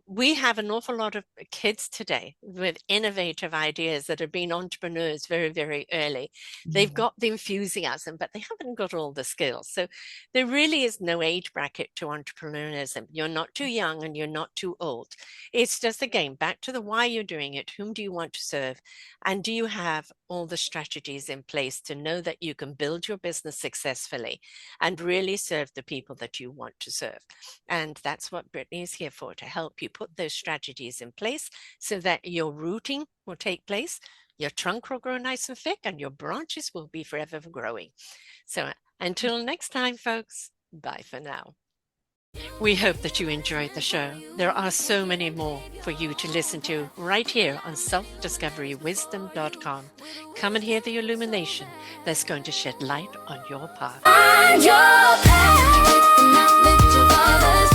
we have an awful lot of kids today with innovative ideas that have been entrepreneurs very, very early. They've Mhm. got the enthusiasm, but they haven't got all the skills. So there really is no age bracket to entrepreneurship. You're not too young and you're not too old. It's just, again, back to the why you're doing it. Whom do you want to serve? And do you have all the strategies in place to know that you can build your business successfully and really serve the people that you want to serve. And that's what Brittney is here for, to help you put those strategies in place so that your rooting will take place, your trunk will grow nice and thick, and your branches will be forever growing. So until next time, folks, bye for now. We hope that you enjoyed the show. There are so many more for you to listen to right here on selfdiscoverywisdom.com. Come and hear the illumination that's going to shed light on your path. Find your path with the knowledge of others.